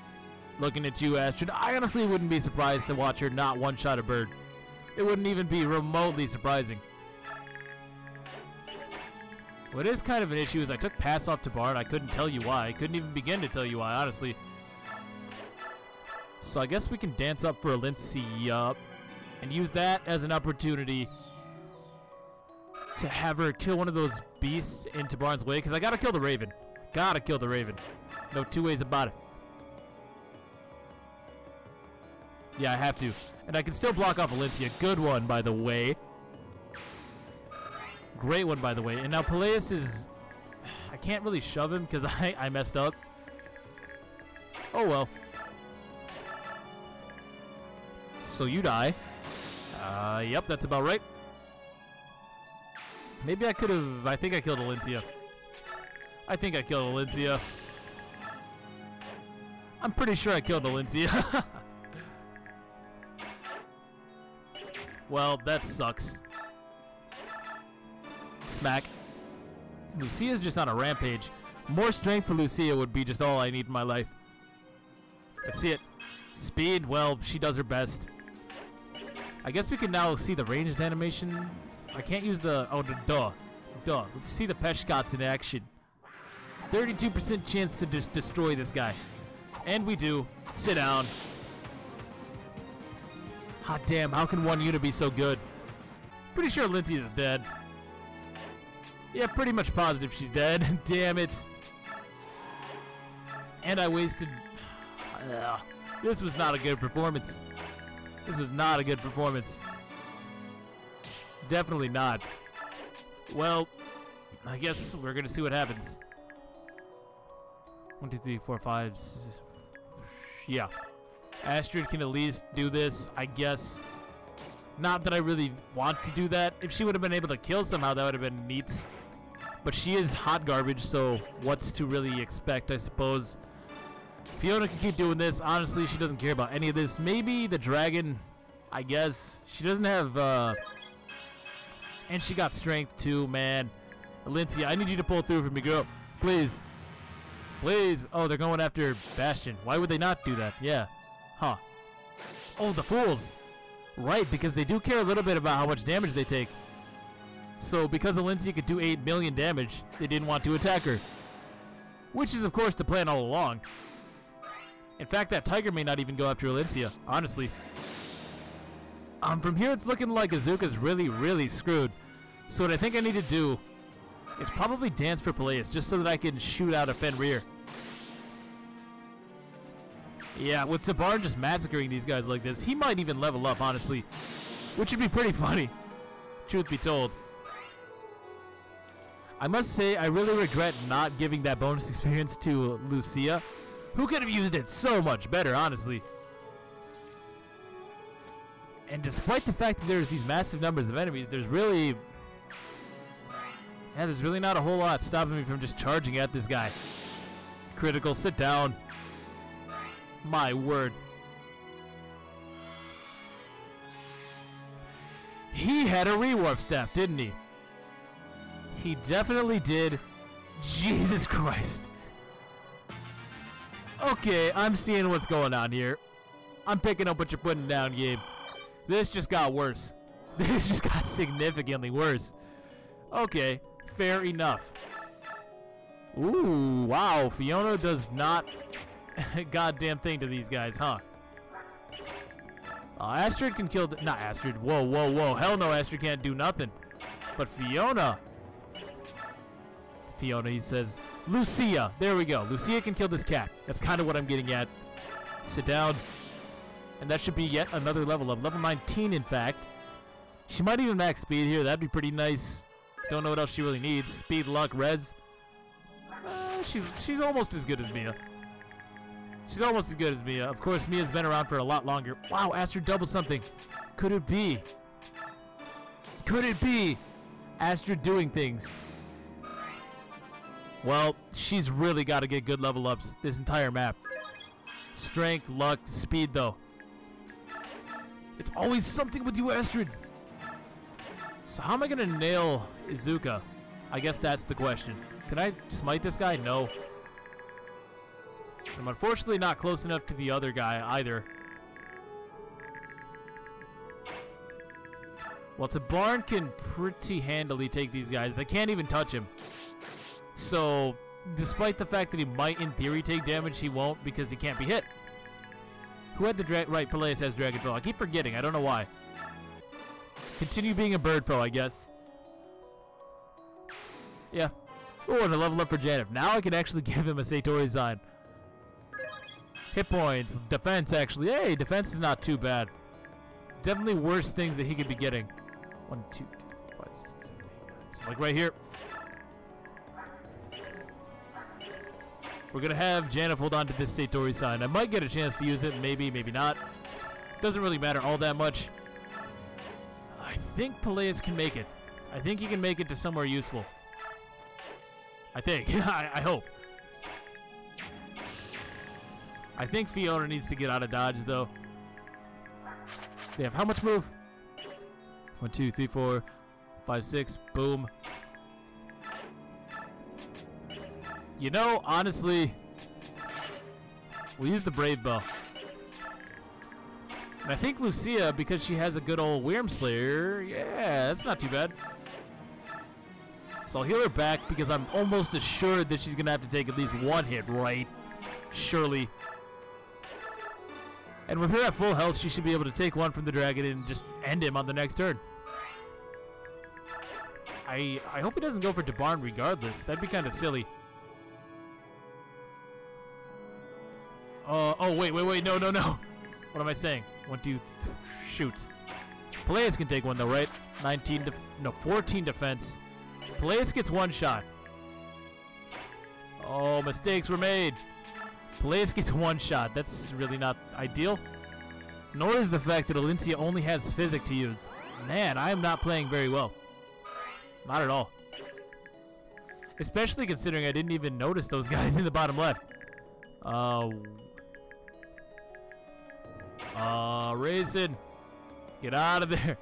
Looking at you, Astrid, I honestly wouldn't be surprised to watch her not one-shot a bird. It wouldn't even be remotely surprising. What is kind of an issue is I took pass off to Bard. I couldn't tell you why. I couldn't even begin to tell you why, honestly. So I guess we can dance up for a Lincia and use that as an opportunity to have her kill one of those beasts in Tabaran's way, because I gotta kill the Raven. Gotta kill the Raven. No two ways about it. Yeah, I have to. And I can still block off Lincia. Good one, by the way. Great one, by the way. And now Peleus is... I can't really shove him because I messed up. Oh, well. So you die. Yep, that's about right. Maybe I could have... I think I killed Lincia. I think I killed Lincia. I'm pretty sure I killed Lincia. Well, that sucks. Smack. Lucia's just on a rampage. More strength for Lucia would be just all I need in my life. I see it. Speed, well, she does her best. I guess we can now see the ranged animations. I can't use the... Oh, duh. Let's see the Peshkots in action. 32% chance to just destroy this guy. And we do. Sit down. Hot damn, how can one unit be so good? Pretty sure Lindsay is dead. Yeah, pretty much positive she's dead. Damn it. And I wasted... This was not a good performance. This was not a good performance. Definitely not. Well, I guess we're going to see what happens. 1, 2, 3, 4, 5... Yeah. Astrid can at least do this, I guess. Not that I really want to do that. If she would have been able to kill somehow, that would have been neat. But she is hot garbage, so what's to really expect, I suppose. Fiona can keep doing this. Honestly, she doesn't care about any of this. Maybe the dragon, I guess. She doesn't have, and she got strength too, man. Lincia, I need you to pull through for me, girl. Please. Please. Oh, they're going after Bastion. Why would they not do that? Yeah. Huh. Oh, the fools. Right, because they do care a little bit about how much damage they take. So, because Lincia could do 8 million damage, they didn't want to attack her. Which is, of course, the plan all along. In fact, that tiger may not even go after Lincia, honestly. From here it's looking like Izuka's really, really screwed. So what I think I need to do is probably dance for Peleus, just so that I can shoot out a Fenrir. Yeah, with Tabar just massacring these guys like this, he might even level up, honestly. Which would be pretty funny, truth be told. I must say, I really regret not giving that bonus experience to Lucia, who could have used it so much better, honestly. And despite the fact that there's these massive numbers of enemies, there's really not a whole lot stopping me from just charging at this guy. Critical, sit down. My word. He had a rewarp staff, didn't he? He definitely did. Jesus Christ. Okay, I'm seeing what's going on here. I'm picking up what you're putting down, Gabe. This just got worse. This just got significantly worse. Okay, fair enough. Ooh, wow. Fiona does not a goddamn thing to these guys, huh? Astrid can kill... Not Astrid. Whoa, whoa, whoa. Hell no, Astrid can't do nothing. But Fiona... Fiona, he says. Lucia. There we go. Lucia can kill this cat. That's kind of what I'm getting at. Sit down. And that should be yet another level up. Level 19, in fact. She might even max speed here. That'd be pretty nice. Don't know what else she really needs. Speed, luck, res. She's almost as good as Mia. She's almost as good as Mia. Of course, Mia's been around for a lot longer. Wow, Astrid doubled something. Could it be? Could it be Astrid doing things? Well, she's really got to get good level ups this entire map. Strength, luck, speed, though. It's always something with you, Astrid. So how am I going to nail Izuka? I guess that's the question. Can I smite this guy? No. I'm unfortunately not close enough to the other guy either. Well, Tabarn can pretty handily take these guys. They can't even touch him. So, despite the fact that he might, in theory, take damage, he won't because he can't be hit. Who had the right, Peleus has Dragon Foe. I keep forgetting. I don't know why. Continue being a bird foe, I guess. Yeah. Oh, and a level up for Janif. Now I can actually give him a Satori sign. Hit points. Defense, actually. Hey, defense is not too bad. Definitely worse things that he could be getting. 1, 2, 3, 4, 5, 6, 7, 8, 9. So like right here. We're going to have Janif hold on to this Satori sign. I might get a chance to use it. Maybe, maybe not. Doesn't really matter all that much. I think Peleus can make it. I think he can make it to somewhere useful. I think. I hope. I think Fiona needs to get out of dodge, though. They have how much move? 1, 2, 3, 4, 5, 6. Boom. You know, honestly, we'll use the Brave Bow. And I think Lucia, because she has a good old Wyrm Slayer, yeah, that's not too bad. So I'll heal her back because I'm almost assured that she's going to have to take at least one hit, right? Surely. And with her at full health, she should be able to take one from the dragon and just end him on the next turn. I hope he doesn't go for Tabarn regardless. That'd be kind of silly. Oh, wait, no. What am I saying? 1, 2, shoot. Peleus can take one though, right? 14 defense. Peleus gets one shot. Oh, mistakes were made. Peleus gets one shot. That's really not ideal. Nor is the fact that Olincia only has Physic to use. Man, I am not playing very well. Not at all. Especially considering I didn't even notice those guys in the bottom left. Racing. Get out of there.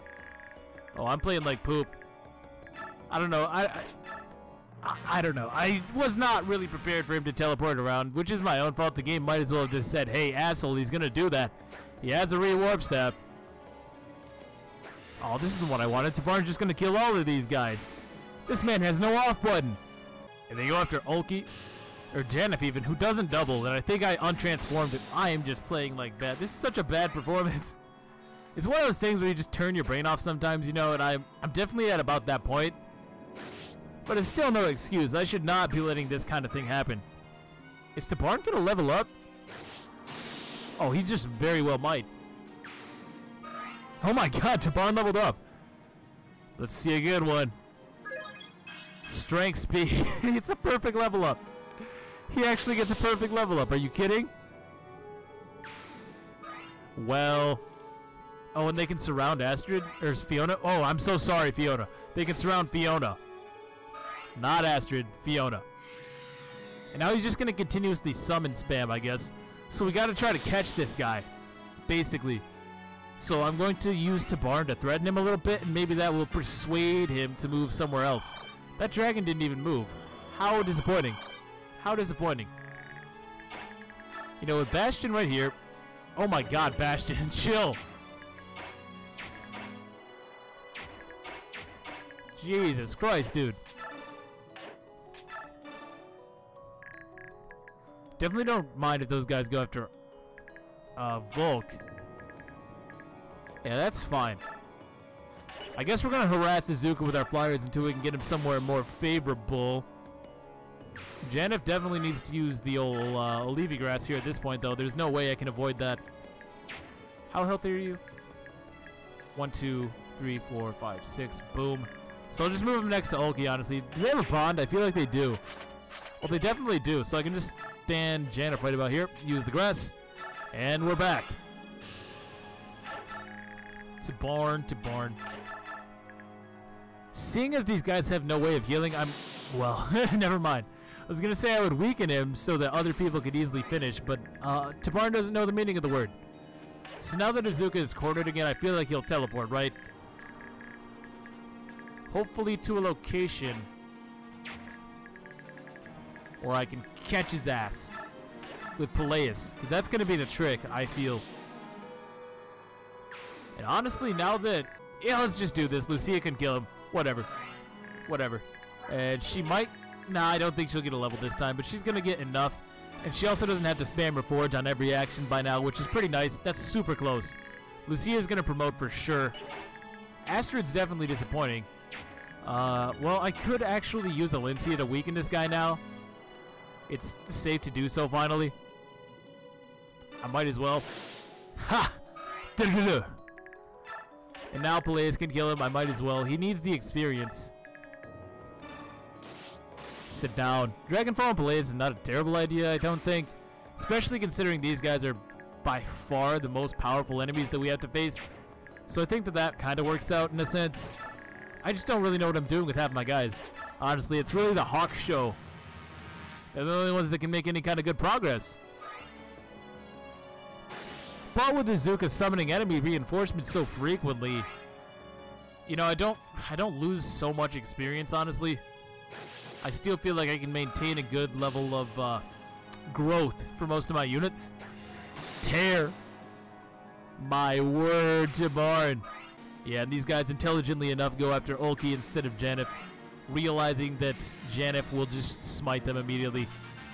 Oh, I'm playing like poop. I don't know. I don't know. I was not really prepared for him to teleport around, which is my own fault. The game might as well have just said, hey, asshole, he's going to do that. He has a rewarp staff. Oh, this is the one I wanted. Tabarn's just going to kill all of these guys. This man has no off button. And they go after Ulki, or Janif even, who doesn't double, and I think I untransformed it. I am just playing like bad. This is such a bad performance. It's one of those things where you just turn your brain off sometimes, you know, and I'm definitely at about that point. But it's still no excuse. I should not be letting this kind of thing happen. Is Tabarn gonna level up? Oh, he just very well might. Oh my god, Tabarn leveled up. Let's see a good one. Strength, speed. It's a perfect level up. He actually gets a perfect level up. Are you kidding? Well. Oh, and they can surround Astrid? Or Fiona? Oh, I'm so sorry, Fiona. They can surround Fiona. Not Astrid, Fiona. And now he's just going to continuously summon spam, I guess. So we got to try to catch this guy. Basically. So I'm going to use Tabarn to threaten him a little bit, and maybe that will persuade him to move somewhere else. That dragon didn't even move. How disappointing. How disappointing. You know, with Bastion right here... Oh my god, Bastion, chill. Jesus Christ, dude. Definitely don't mind if those guys go after Volk. Yeah, that's fine. I guess we're going to harass Izuka with our flyers until we can get him somewhere more favorable. Janif definitely needs to use the old Olivia grass here at this point, though. There's no way I can avoid that. How healthy are you? 1, 2, 3, 4, 5, 6. Boom. So I'll just move him next to Ulki, honestly. Do they have a bond? I feel like they do. Well, they definitely do. So I can just stand Janif right about here. Use the grass. And we're back. Tabarn, Tabarn. Seeing as these guys have no way of healing, well, never mind. I was going to say I would weaken him so that other people could easily finish, but Tabarn doesn't know the meaning of the word. So now that Izuka is cornered again, I feel like he'll teleport, right? Hopefully to a location where I can catch his ass with Peleus, because that's going to be the trick, I feel. And honestly, now that... Yeah, let's just do this. Lucia can kill him. Whatever. Whatever. And she might... Nah, I don't think she'll get a level this time, but she's going to get enough. And she also doesn't have to spam Reforge on every action by now, which is pretty nice. That's super close. Lucia is going to promote for sure. Astrid's definitely disappointing. Well, I could actually use Alencia to weaken this guy now. It's safe to do so, finally. I might as well. Ha! And now Peleus can kill him. I might as well. He needs the experience. Sit down. Dragonfall and Peleus is not a terrible idea, I don't think. Especially considering these guys are by far the most powerful enemies that we have to face. So I think that that kind of works out in a sense. I just don't really know what I'm doing with half my guys. Honestly, it's really the Hawk show. They're the only ones that can make any kind of good progress. But with Izuka summoning enemy reinforcements so frequently, you know, I don't lose so much experience, honestly. I still feel like I can maintain a good level of growth for most of my units. Tear. My word, Tabarn. Yeah, and these guys intelligently enough go after Ulki instead of Janif, realizing that Janif will just smite them immediately.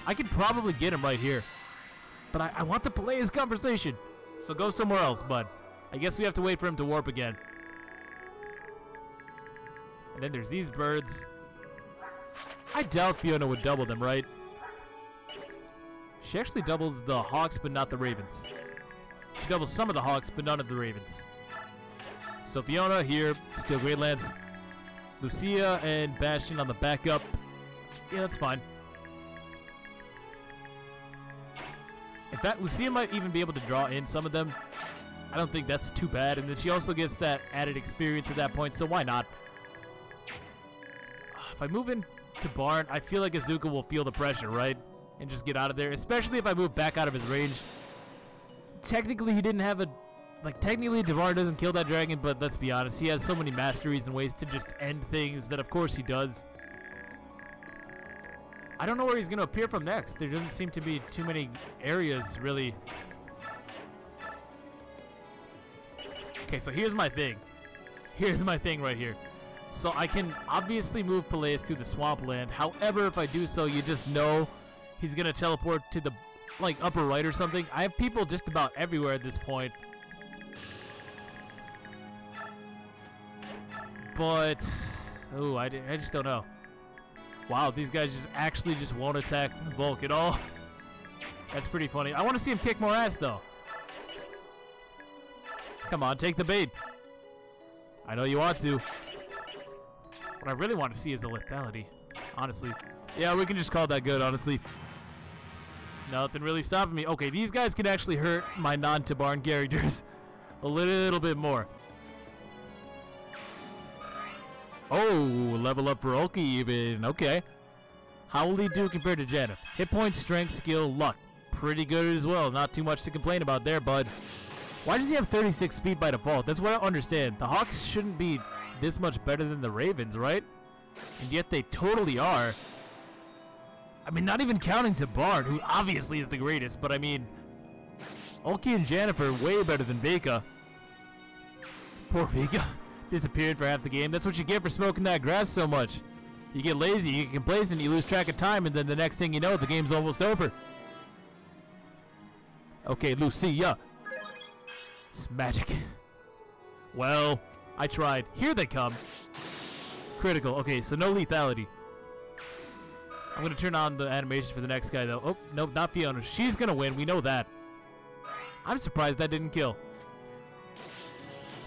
I could probably get him right here, but I want to play his conversation. So go somewhere else, bud. I guess we have to wait for him to warp again. And then there's these birds. I doubt Fiona would double them, right? She actually doubles the hawks, but not the ravens. She doubles some of the hawks, but none of the ravens. So Fiona here, still Greatlands. Lucia and Bastion on the backup. Yeah, that's fine. In fact, Lucia might even be able to draw in some of them. I don't think that's too bad. And then she also gets that added experience at that point, so why not? If I move in to Barn, I feel like Izuka will feel the pressure, right? And just get out of there, especially if I move back out of his range. Technically, he didn't have a... Like, technically, Devar doesn't kill that dragon, but let's be honest. He has so many masteries and ways to just end things that, of course, he does. I don't know where he's going to appear from next. There doesn't seem to be too many areas, really. Okay, so here's my thing. Here's my thing right here. So I can obviously move Peleus to the swampland. However, if I do so, you just know he's going to teleport to the, like, upper right or something. I have people just about everywhere at this point. but oh, I just don't know. Wow, these guys just actually just won't attack Volk at all. That's pretty funny. I want to see him kick more ass though. Come on, take the bait. I know you want to. What I really want to see is a lethality, honestly. Yeah, we can just call that good, honestly. Nothing really stopping me. Okay, these guys can actually hurt my non-Tabarn characters a little bit more. Oh, level up for Oki even. Okay. How will he do compared to Janeth? Hit points, strength, skill, luck. Pretty good as well. Not too much to complain about there, bud. Why does he have 36 speed by default? That's what I don't understand. The Hawks shouldn't be this much better than the Ravens, right? And yet they totally are. I mean, not even counting Tabarn, who obviously is the greatest, but I mean, Oki and Janeth are way better than Vika. Poor Vika. Disappeared for half the game. That's what you get for smoking that grass so much. You get lazy, you get complacent, you lose track of time, and then the next thing you know, the game's almost over. Okay, Lucia. It's magic. Well, I tried. Here they come. Critical. Okay, so no lethality. I'm going to turn on the animation for the next guy, though. Oh, nope, not Fiona. She's going to win. We know that. I'm surprised that didn't kill.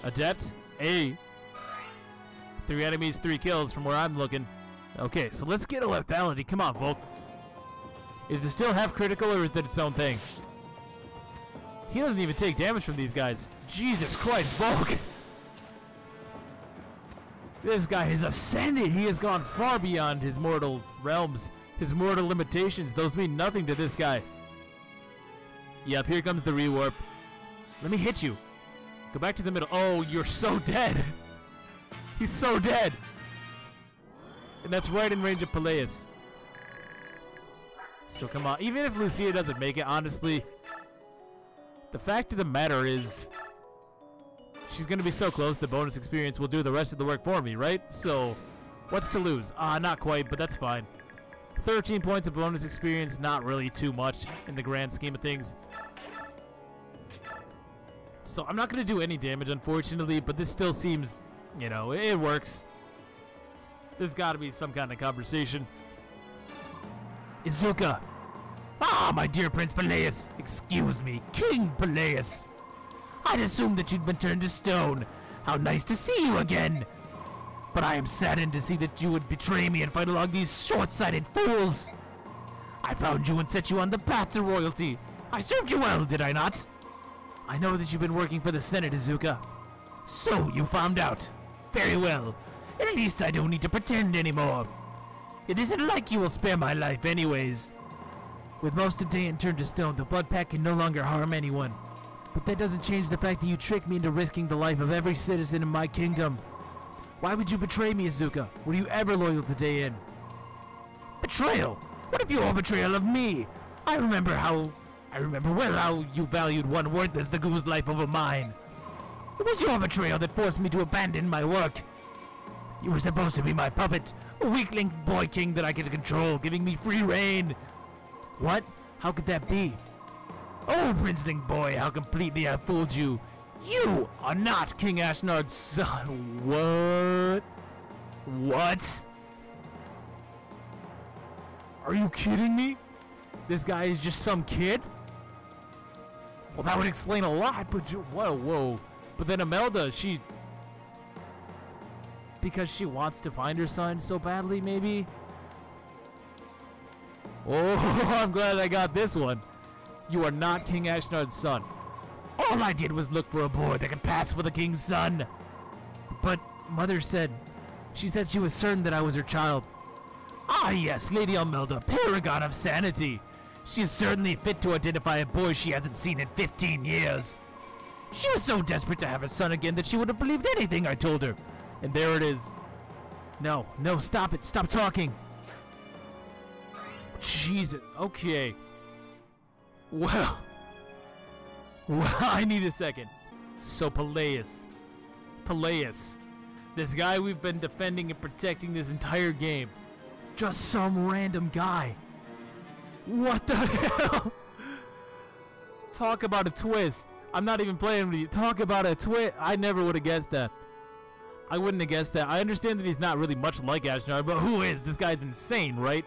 Adept. A. 3 enemies, 3 kills from where I'm looking. Okay, so let's get a lethality. Come on, Volk. Is it still half critical, or is it its own thing? He doesn't even take damage from these guys. Jesus Christ, Volk! This guy has ascended. He has gone far beyond his mortal realms, his mortal limitations. Those mean nothing to this guy. Yep, here comes the rewarp. Let me hit you. Go back to the middle. Oh, you're so dead. He's so dead. And that's right in range of Peleus. So come on. Even if Lucia doesn't make it, honestly, the fact of the matter is, she's going to be so close, the bonus experience will do the rest of the work for me, right? So, what's to lose? Not quite, but that's fine. 13 points of bonus experience, not really too much in the grand scheme of things. So, I'm not going to do any damage, unfortunately, but this still seems, you know, it works. There's got to be some kind of conversation. Izuka! Ah, my dear Prince Peleus! Excuse me, King Peleus! I'd assumed that you'd been turned to stone. How nice to see you again! But I am saddened to see that you would betray me and fight along these short-sighted fools! I found you and set you on the path to royalty. I served you well, did I not? I know that you've been working for the Senate, Izuka. So you found out. Very well. At least I don't need to pretend anymore. It isn't like you will spare my life anyways. With most of Dayan turned to stone, the Blood Pact can no longer harm anyone. But that doesn't change the fact that you tricked me into risking the life of every citizen in my kingdom. Why would you betray me, Izuka? Were you ever loyal to Dayan? Betrayal? What if your betrayal of me? I remember well how you valued one worthless the goose life over mine. It was your betrayal that forced me to abandon my work. You were supposed to be my puppet, a weakling boy king that I could control, giving me free reign. What? How could that be? Oh, princeling boy, how completely I fooled you. You are not King Ashnard's son. What? What? Are you kidding me? This guy is just some kid? Well, that would explain a lot, but whoa. But then Imelda, because she wants to find her son so badly, maybe? Oh, I'm glad I got this one. You are not King Ashnard's son. All I did was look for a boy that could pass for the king's son. But Mother said, she said she was certain that I was her child. Ah yes, Lady Imelda, paragon of sanity. She is certainly fit to identify a boy she hasn't seen in 15 years. She was so desperate to have her son again that she would have believed anything I told her. And there it is. No, stop it. Stop talking. Jesus. Okay. Well, I need a second. So Peleus. This guy we've been defending and protecting this entire game. Just some random guy. What the hell? Talk about a twist. I'm not even playing with you. Talk about a twist. I never would have guessed that. I wouldn't have guessed that. I understand that he's not really much like Ashnard, but who is? This guy's insane, right?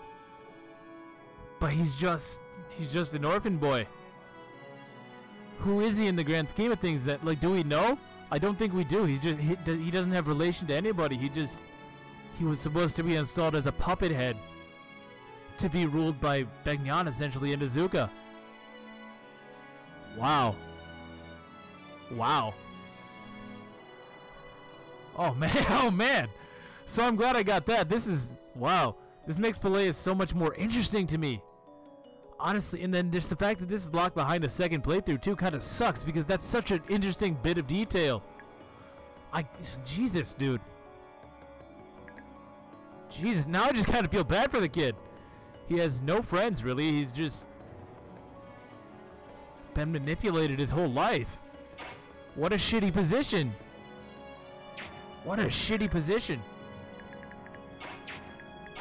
But he's just an orphan boy. Who is he in the grand scheme of things? That, like, do we know? I don't think we do. He doesn't have relation to anybody. He was supposed to be installed as a puppet head to be ruled by Begnan, essentially, and Izuka. Wow. Wow. Oh man, oh man. So I'm glad I got that. This is, wow. This makes Peleus so much more interesting to me. Honestly, and then just the fact that this is locked behind a second playthrough too kind of sucks because that's such an interesting bit of detail. Jesus, dude. Jesus, now I just kind of feel bad for the kid. He has no friends, really. He's just been manipulated his whole life. What a shitty position. What a shitty position.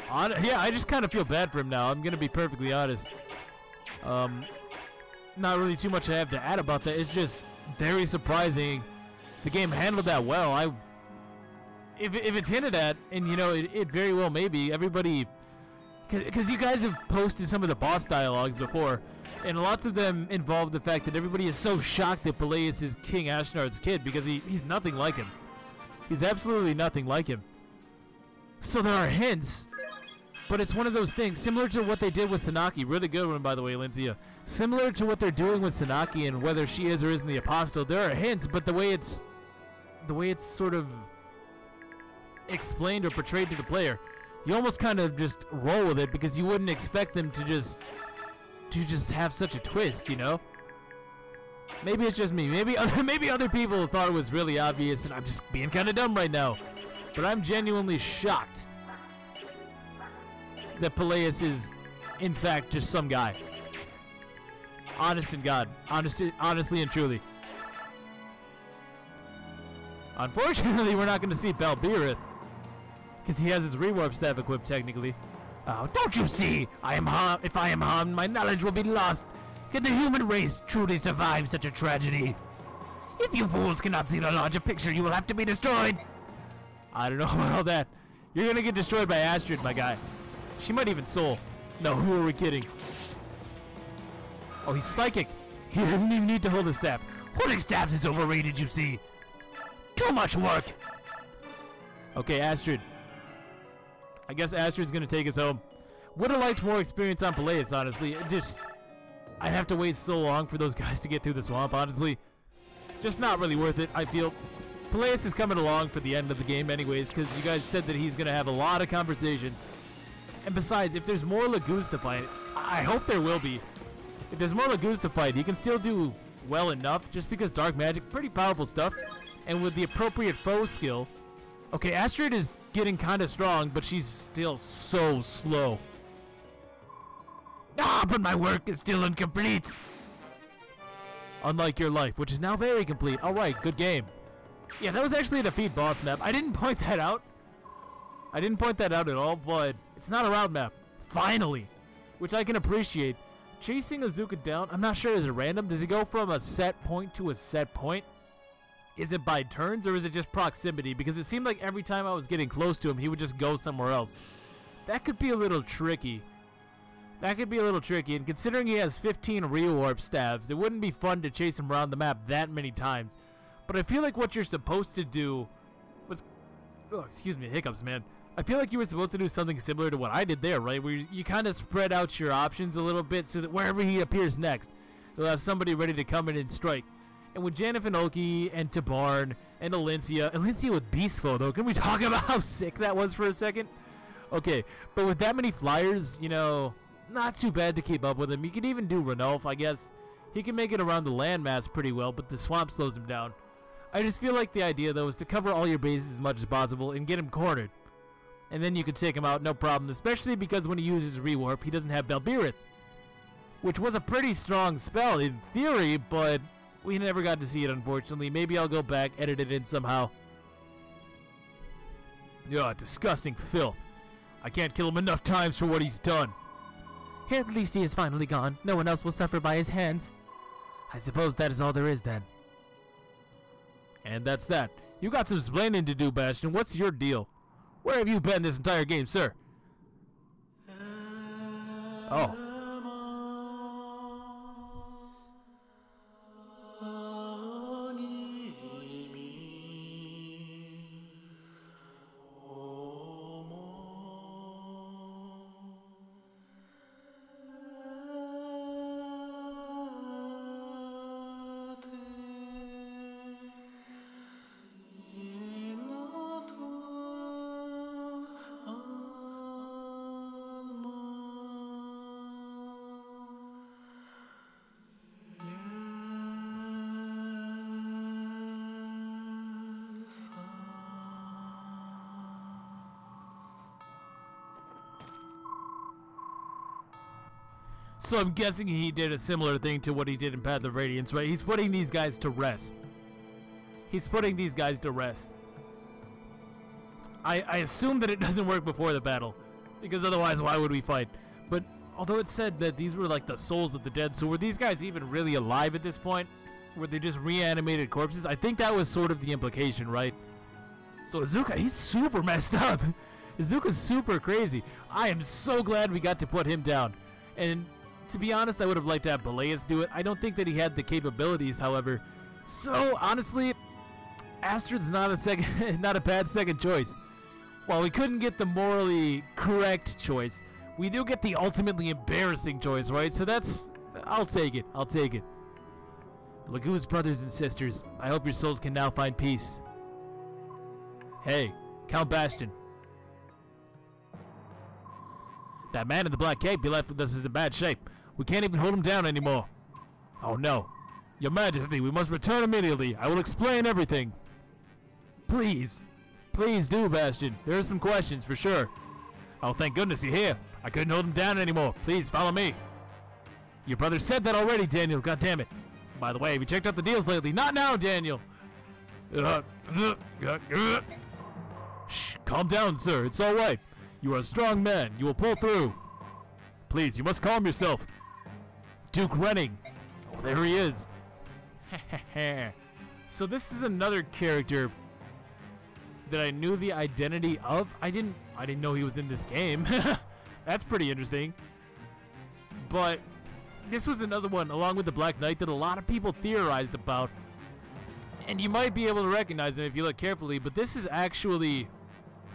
Yeah, I just kind of feel bad for him now. I'm going to be perfectly honest. Not really too much I have to add about that. It's just very surprising. The game handled that well. If it's hinted at, and you know, it very well may be, everybody, because you guys have posted some of the boss dialogues before, and lots of them involve the fact that everybody is so shocked that Peleus is King Ashnard's kid because he's nothing like him. He's absolutely nothing like him. So there are hints, but it's one of those things similar to what they did with Sanaki. Really good one, by the way, Lindsay. Similar to what they're doing with Sanaki and whether she is or isn't the apostle. There are hints, but the way it's sort of explained or portrayed to the player, you almost kind of just roll with it because you wouldn't expect them to just have such a twist, you know? Maybe it's just me. Maybe other people thought it was really obvious and I'm just being kind of dumb right now. But I'm genuinely shocked that Peleus is, in fact, just some guy. Honest in God. Honestly and truly. Unfortunately, we're not going to see Balbirith because he has his rewarp staff equipped technically. Oh, don't you see? If I am harmed, my knowledge will be lost. Can the human race truly survive such a tragedy? If you fools cannot see the larger picture, you will have to be destroyed. I don't know about all that. You're going to get destroyed by Astrid, my guy. She might even soul. No, who are we kidding? Oh, he's psychic. He doesn't even need to hold a staff. Holding staffs is overrated, you see. Too much work. Okay, Astrid. I guess Astrid's going to take us home. Would have liked more experience on Peleus, honestly. I'd have to wait so long for those guys to get through the swamp, honestly. Just not really worth it, I feel. Peleus is coming along for the end of the game anyways, because you guys said that he's going to have a lot of conversations. And besides, if there's more Lagoons to fight, I hope there will be. If there's more Lagoons to fight, he can still do well enough, just because Dark Magic, pretty powerful stuff. And with the appropriate foe skill. Okay, Astrid is getting kind of strong, but she's still so slow. Ah, but my work is still incomplete. Unlike your life, which is now very complete. Alright, good game. Yeah, that was actually a defeat boss map. I didn't point that out. I didn't point that out at all, but it's not a route map. Finally. Which I can appreciate. Chasing Izuka down, I'm not sure, is it random? Does he go from a set point to a set point? Is it by turns or is it just proximity? Because it seemed like every time I was getting close to him, he would just go somewhere else. That could be a little tricky. That could be a little tricky, and considering he has 15 rewarp staves, it wouldn't be fun to chase him around the map that many times. But I feel like what you're supposed to do was... Oh, excuse me, hiccups, man. I feel like you were supposed to do something similar to what I did there, right? Where you kind of spread out your options a little bit so that wherever he appears next, you'll have somebody ready to come in and strike. And with Janif and Ulki and Tabarn and Alencia with Beast Foe, though, can we talk about how sick that was for a second? Okay, but with that many flyers, you know... Not too bad to keep up with him. You could even do Ranulf, I guess. He can make it around the landmass pretty well, but the swamp slows him down. I just feel like the idea, though, is to cover all your bases as much as possible and get him cornered. And then you can take him out, no problem, especially because when he uses Rewarp, he doesn't have Balbirith. Which was a pretty strong spell in theory, but we never got to see it, unfortunately. Maybe I'll go back, edit it in somehow. Ugh, disgusting filth. I can't kill him enough times for what he's done. At least he is finally gone. No one else will suffer by his hands. I suppose that is all there is then. And that's that. You got some explaining to do, Bastion. What's your deal? Where have you been this entire game, sir? Oh. So I'm guessing he did a similar thing to what he did in Path of Radiance, right? He's putting these guys to rest. He's putting these guys to rest. I assume that it doesn't work before the battle, because otherwise why would we fight? But although it said that these were like the souls of the dead, so were these guys even really alive at this point? Were they just reanimated corpses? I think that was sort of the implication, right? So Izuka, he's super messed up. Izuka's super crazy. I am so glad we got to put him down. And to be honest, I would have liked to have Boleas do it. I don't think that he had the capabilities, however. So honestly, Astrid's not a bad second choice. While we couldn't get the morally correct choice, we do get the ultimately embarrassing choice, right? So I'll take it. I'll take it. Lagu's brothers and sisters, I hope your souls can now find peace. Hey, Count Bastion. That man in the black cape you left with us is in bad shape. We can't even hold him down anymore. Oh no. Your Majesty, we must return immediately. I will explain everything. Please. Please do, Bastion. There are some questions for sure. Oh, thank goodness you're here. I couldn't hold him down anymore. Please, follow me. Your brother said that already, Daniel. God damn it. By the way, have you checked out the deals lately? Not now, Daniel. Shh, calm down, sir. It's all right. You are a strong man. You will pull through. Please, you must calm yourself. Duke Renning. Oh, there he is. So this is another character that I knew the identity of. I didn't know he was in this game. That's pretty interesting. But this was another one, along with the Black Knight, that a lot of people theorized about. And you might be able to recognize him if you look carefully, but this is actually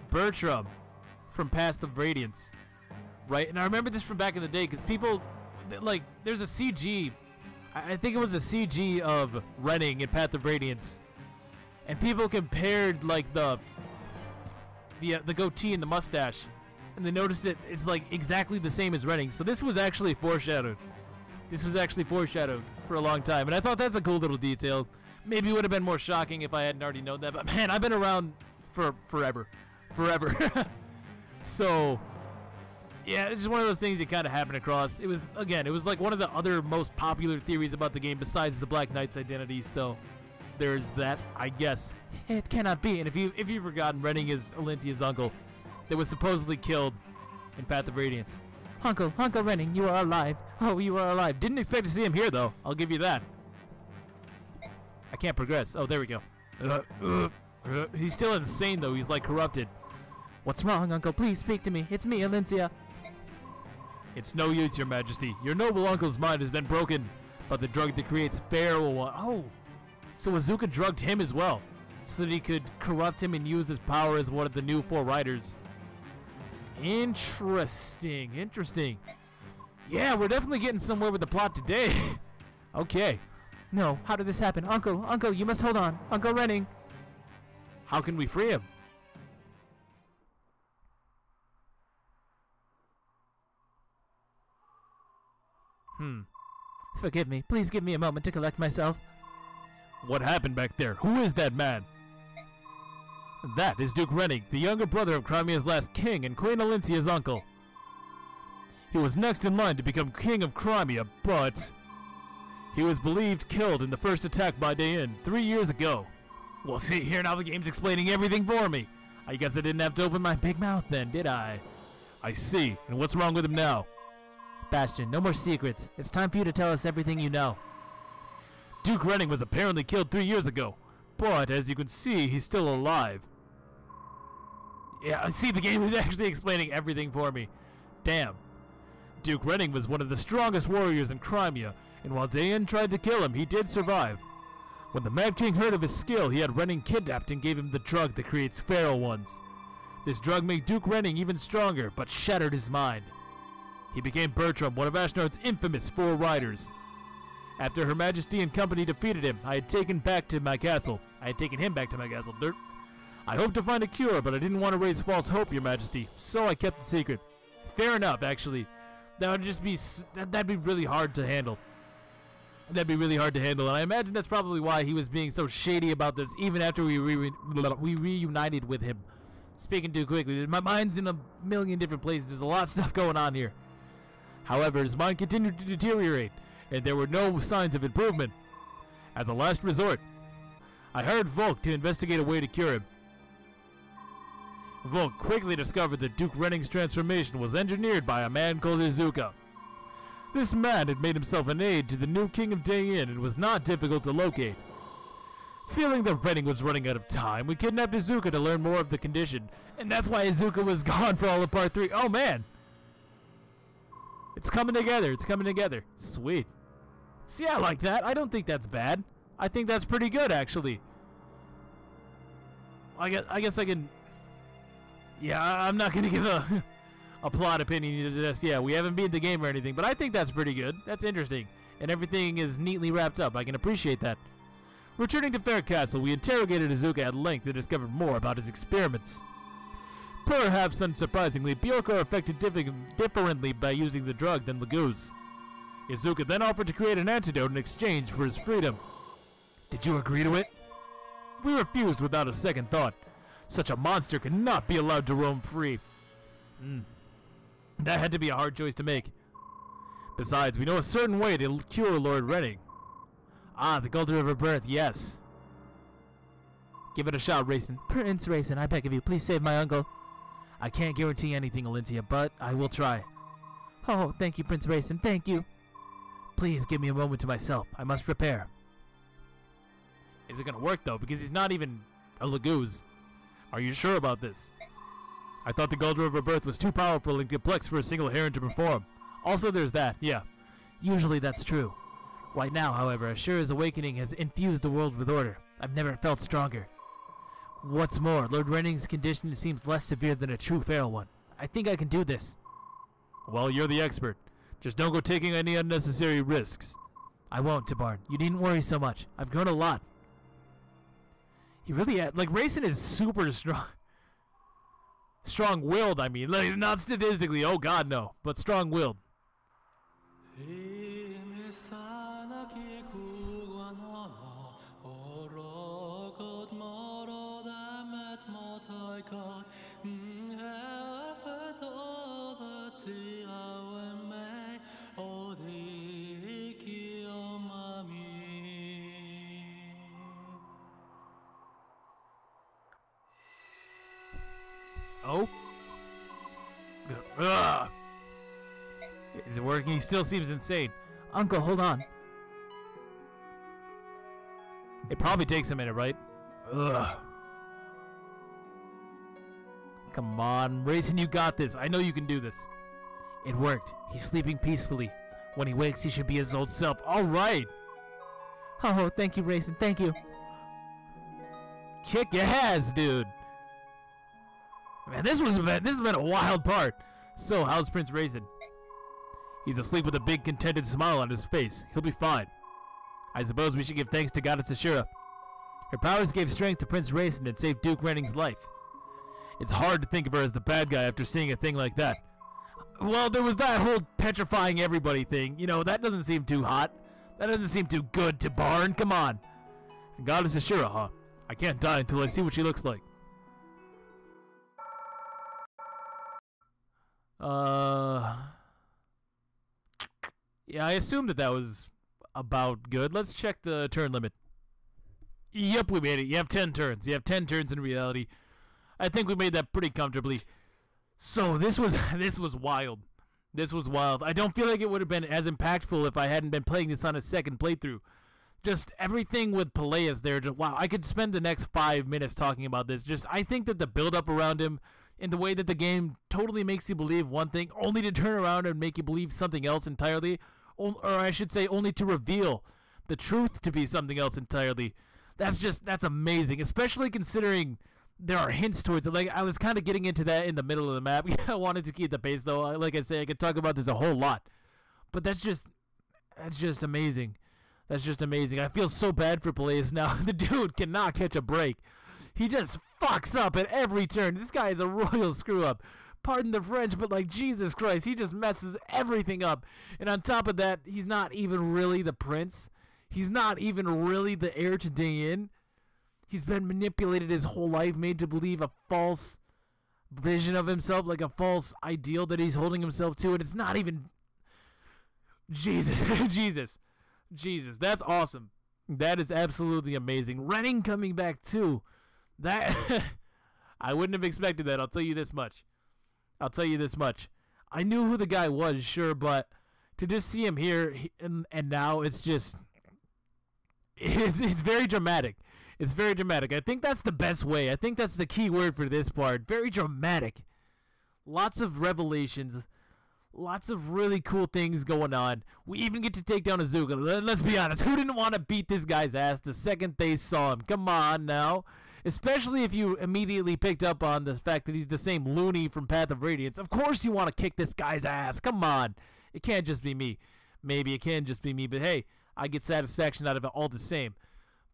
Bertram from Path of Radiance, right? And I remember this from back in the day because people, like, there's a CG, I think it was a CG of Renning in Path of Radiance, and people compared like the goatee and the mustache, and they noticed that it's like exactly the same as Renning. So this was actually foreshadowed. This was actually foreshadowed for a long time, and I thought that's a cool little detail. Maybe it would have been more shocking if I hadn't already known that, but man, I've been around for forever. So, yeah, it's just one of those things that kind of happened across. It was like one of the other most popular theories about the game besides the Black Knight's identity, so there's that, I guess. It cannot be, and if you've forgotten, Renning is Alentia's uncle that was supposedly killed in Path of Radiance. Uncle Renning, you are alive. Oh, you are alive. Didn't expect to see him here, though. I'll give you that. I can't progress. Oh, there we go. He's still insane, though. He's, like, corrupted. What's wrong, Uncle? Please speak to me. It's me, Alencia. It's no use, Your Majesty. Your noble uncle's mind has been broken by the drug that creates feral. Oh, so Izuka drugged him as well, so that he could corrupt him and use his power as one of the new 4 riders. Interesting. Yeah, we're definitely getting somewhere with the plot today. Okay. No, how did this happen? Uncle, you must hold on. Uncle Renning. How can we free him? Forgive me. Please give me a moment to collect myself. What happened back there? Who is that man? That is Duke Renning, the younger brother of Crimea's last king and Queen Alencia's uncle. He was next in line to become king of Crimea, but he was believed killed in the first attack by Dain 3 years ago. Well, see, here now the game's explaining everything for me. I guess I didn't have to open my big mouth then, did I? I see. And what's wrong with him now? Bastion, no more secrets. It's time for you to tell us everything you know. Duke Renning was apparently killed 3 years ago, But, as you can see, he's still alive. Yeah, see, the game is actually explaining everything for me. Damn. Duke Renning was one of the strongest warriors in Crimea, and while Dayan tried to kill him, he did survive. When the Mad King heard of his skill, he had Renning kidnapped and gave him the drug that creates feral ones. This drug made Duke Renning even stronger, but shattered his mind. He became Bertram, one of Ashnard's infamous 4 riders. After Her Majesty and company defeated him, I had taken him back to my castle. Dirt. I hoped to find a cure, but I didn't want to raise false hope, Your Majesty, so I kept the secret. Fair enough, actually. That would just be that'd be really hard to handle. And I imagine that's probably why he was being so shady about this, even after we reunited with him. Speaking too quickly, my mind's in a million different places. There's a lot of stuff going on here. However, his mind continued to deteriorate, and there were no signs of improvement. As a last resort, I hired Volk to investigate a way to cure him. Volk quickly discovered that Duke Renning's transformation was engineered by a man called Izuka. This man had made himself an aide to the new king of Dayin and was not difficult to locate. Feeling that Renning was running out of time, we kidnapped Izuka to learn more of the condition, and that's why Izuka was gone for all of part 3. Oh man! It's coming together, Sweet. See, I like that. I don't think that's bad. I think that's pretty good, actually. I guess I can... Yeah, I'm not going to give a plot opinion to this. Yeah, we haven't beat the game or anything, but I think that's pretty good. That's interesting. And everything is neatly wrapped up. I can appreciate that. Returning to Fair Castle, we interrogated Izuka at length and discovered more about his experiments. Perhaps unsurprisingly, Bjork are affected differently by using the drug than Laguz. Izuka then offered to create an antidote in exchange for his freedom. Did you agree to it? We refused without a second thought. Such a monster cannot be allowed to roam free. That had to be a hard choice to make. Besides, we know a certain way to cure Lord Renning. Ah, the Golden River Birth, yes. Give it a shot, Raisin. Prince Raisin, I beg of you, please save my uncle. I can't guarantee anything, Olyncia, but I will try. Oh, thank you, Prince Raisin, thank you. Please give me a moment to myself. I must prepare. Is it going to work, though? Because he's not even a Laguz. Are you sure about this? I thought the Golden River Birth was too powerful and complex for a single Heron to perform. Also, there's that, yeah. Usually that's true. Right now, however, Ashura's awakening has infused the world with order. I've never felt stronger. What's more, Lord Renning's condition seems less severe than a true feral one. I think I can do this. Well, you're the expert. Just don't go taking any unnecessary risks. I won't, Tabarn. You needn't worry so much. I've grown a lot. He really had, like, Raisin is super strong. Strong-willed, I mean. Like, not statistically, oh god, no. But strong-willed. Oh? Ugh. Is it working? He still seems insane. Uncle, hold on. It probably takes a minute, right? Ugh. Come on, Raisin, you got this. I know you can do this. It worked. He's sleeping peacefully. When he wakes, he should be his old self. All right. Oh, thank you, Raisin. Thank you. Kick your ass, dude. Man, this has been a wild part. So, how's Prince Raisin? He's asleep with a big contented smile on his face. He'll be fine. I suppose we should give thanks to Goddess Ashura. Her powers gave strength to Prince Raisin and saved Duke Renning's life. It's hard to think of her as the bad guy after seeing a thing like that. Well, there was that whole petrifying everybody thing. You know, that doesn't seem too hot. That doesn't seem too good to Barn. Come on. And Goddess Ashura, huh? I can't die until I see what she looks like. Yeah, I assumed that was about good. Let's check the turn limit. Yep, we made it. You have 10 turns. You have 10 turns in reality. I think we made that pretty comfortably. So this was wild. This was wild. I don't feel like it would have been as impactful if I hadn't been playing this on a second playthrough. just everything with Peleus there. Just, wow, I could spend the next 5 minutes talking about this. Just I think that the build-up around him and the way that the game totally makes you believe one thing, only to turn around and make you believe something else entirely, or I should say only to reveal the truth to be something else entirely. That's amazing, especially considering there are hints towards it. Like, I was kind of getting into that in the middle of the map. I wanted to keep the pace, though. Like I say, I could talk about this a whole lot. But that's just amazing. That's just amazing. I feel so bad for Peleus now. The dude cannot catch a break. He just fucks up at every turn. This guy is a royal screw-up. Pardon the French, but like, Jesus Christ, he just messes everything up. And on top of that, he's not even really the prince. He's not even really the heir to Dayin. He's been manipulated his whole life, made to believe a false vision of himself, like a false ideal that he's holding himself to, and it's not even... Jesus, Jesus, that's awesome. That is absolutely amazing. Renning coming back too. That... I wouldn't have expected that, I'll tell you this much. I knew who the guy was, sure, but to just see him here and now, it's just... It's very dramatic. It's very dramatic. I think that's the best way. I think that's the key word for this part. Very dramatic. Lots of revelations. Lots of really cool things going on. We even get to take down Azuka. Let's be honest. Who didn't want to beat this guy's ass the second they saw him? Come on now. Especially if you immediately picked up on the fact that he's the same loony from Path of Radiance. Of course you want to kick this guy's ass. Come on. It can't just be me. Maybe it can just be me. But hey, I get satisfaction out of it all the same.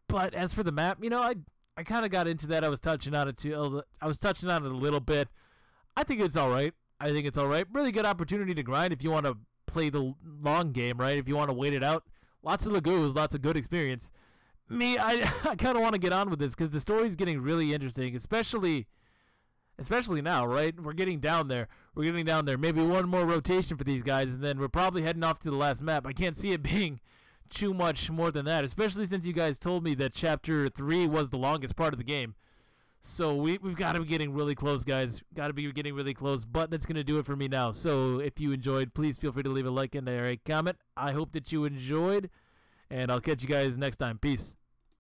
But as for the map, you know, I kind of got into that. I was touching on it too. I was touching on it a little bit. I think it's all right. Really good opportunity to grind if you want to play the long game, right? If you want to wait it out. Lots of lagoos, lots of good experience. Me, I kind of want to get on with this because the story's getting really interesting, especially now, right? We're getting down there. Maybe one more rotation for these guys, and then we're probably heading off to the last map. I can't see it being too much more than that, especially since you guys told me that chapter 3 was the longest part of the game. So we've got to be getting really close, guys. Got to be getting really close, but that's going to do it for me now. So if you enjoyed, please feel free to leave a like and a comment. I hope that you enjoyed, and I'll catch you guys next time. Peace.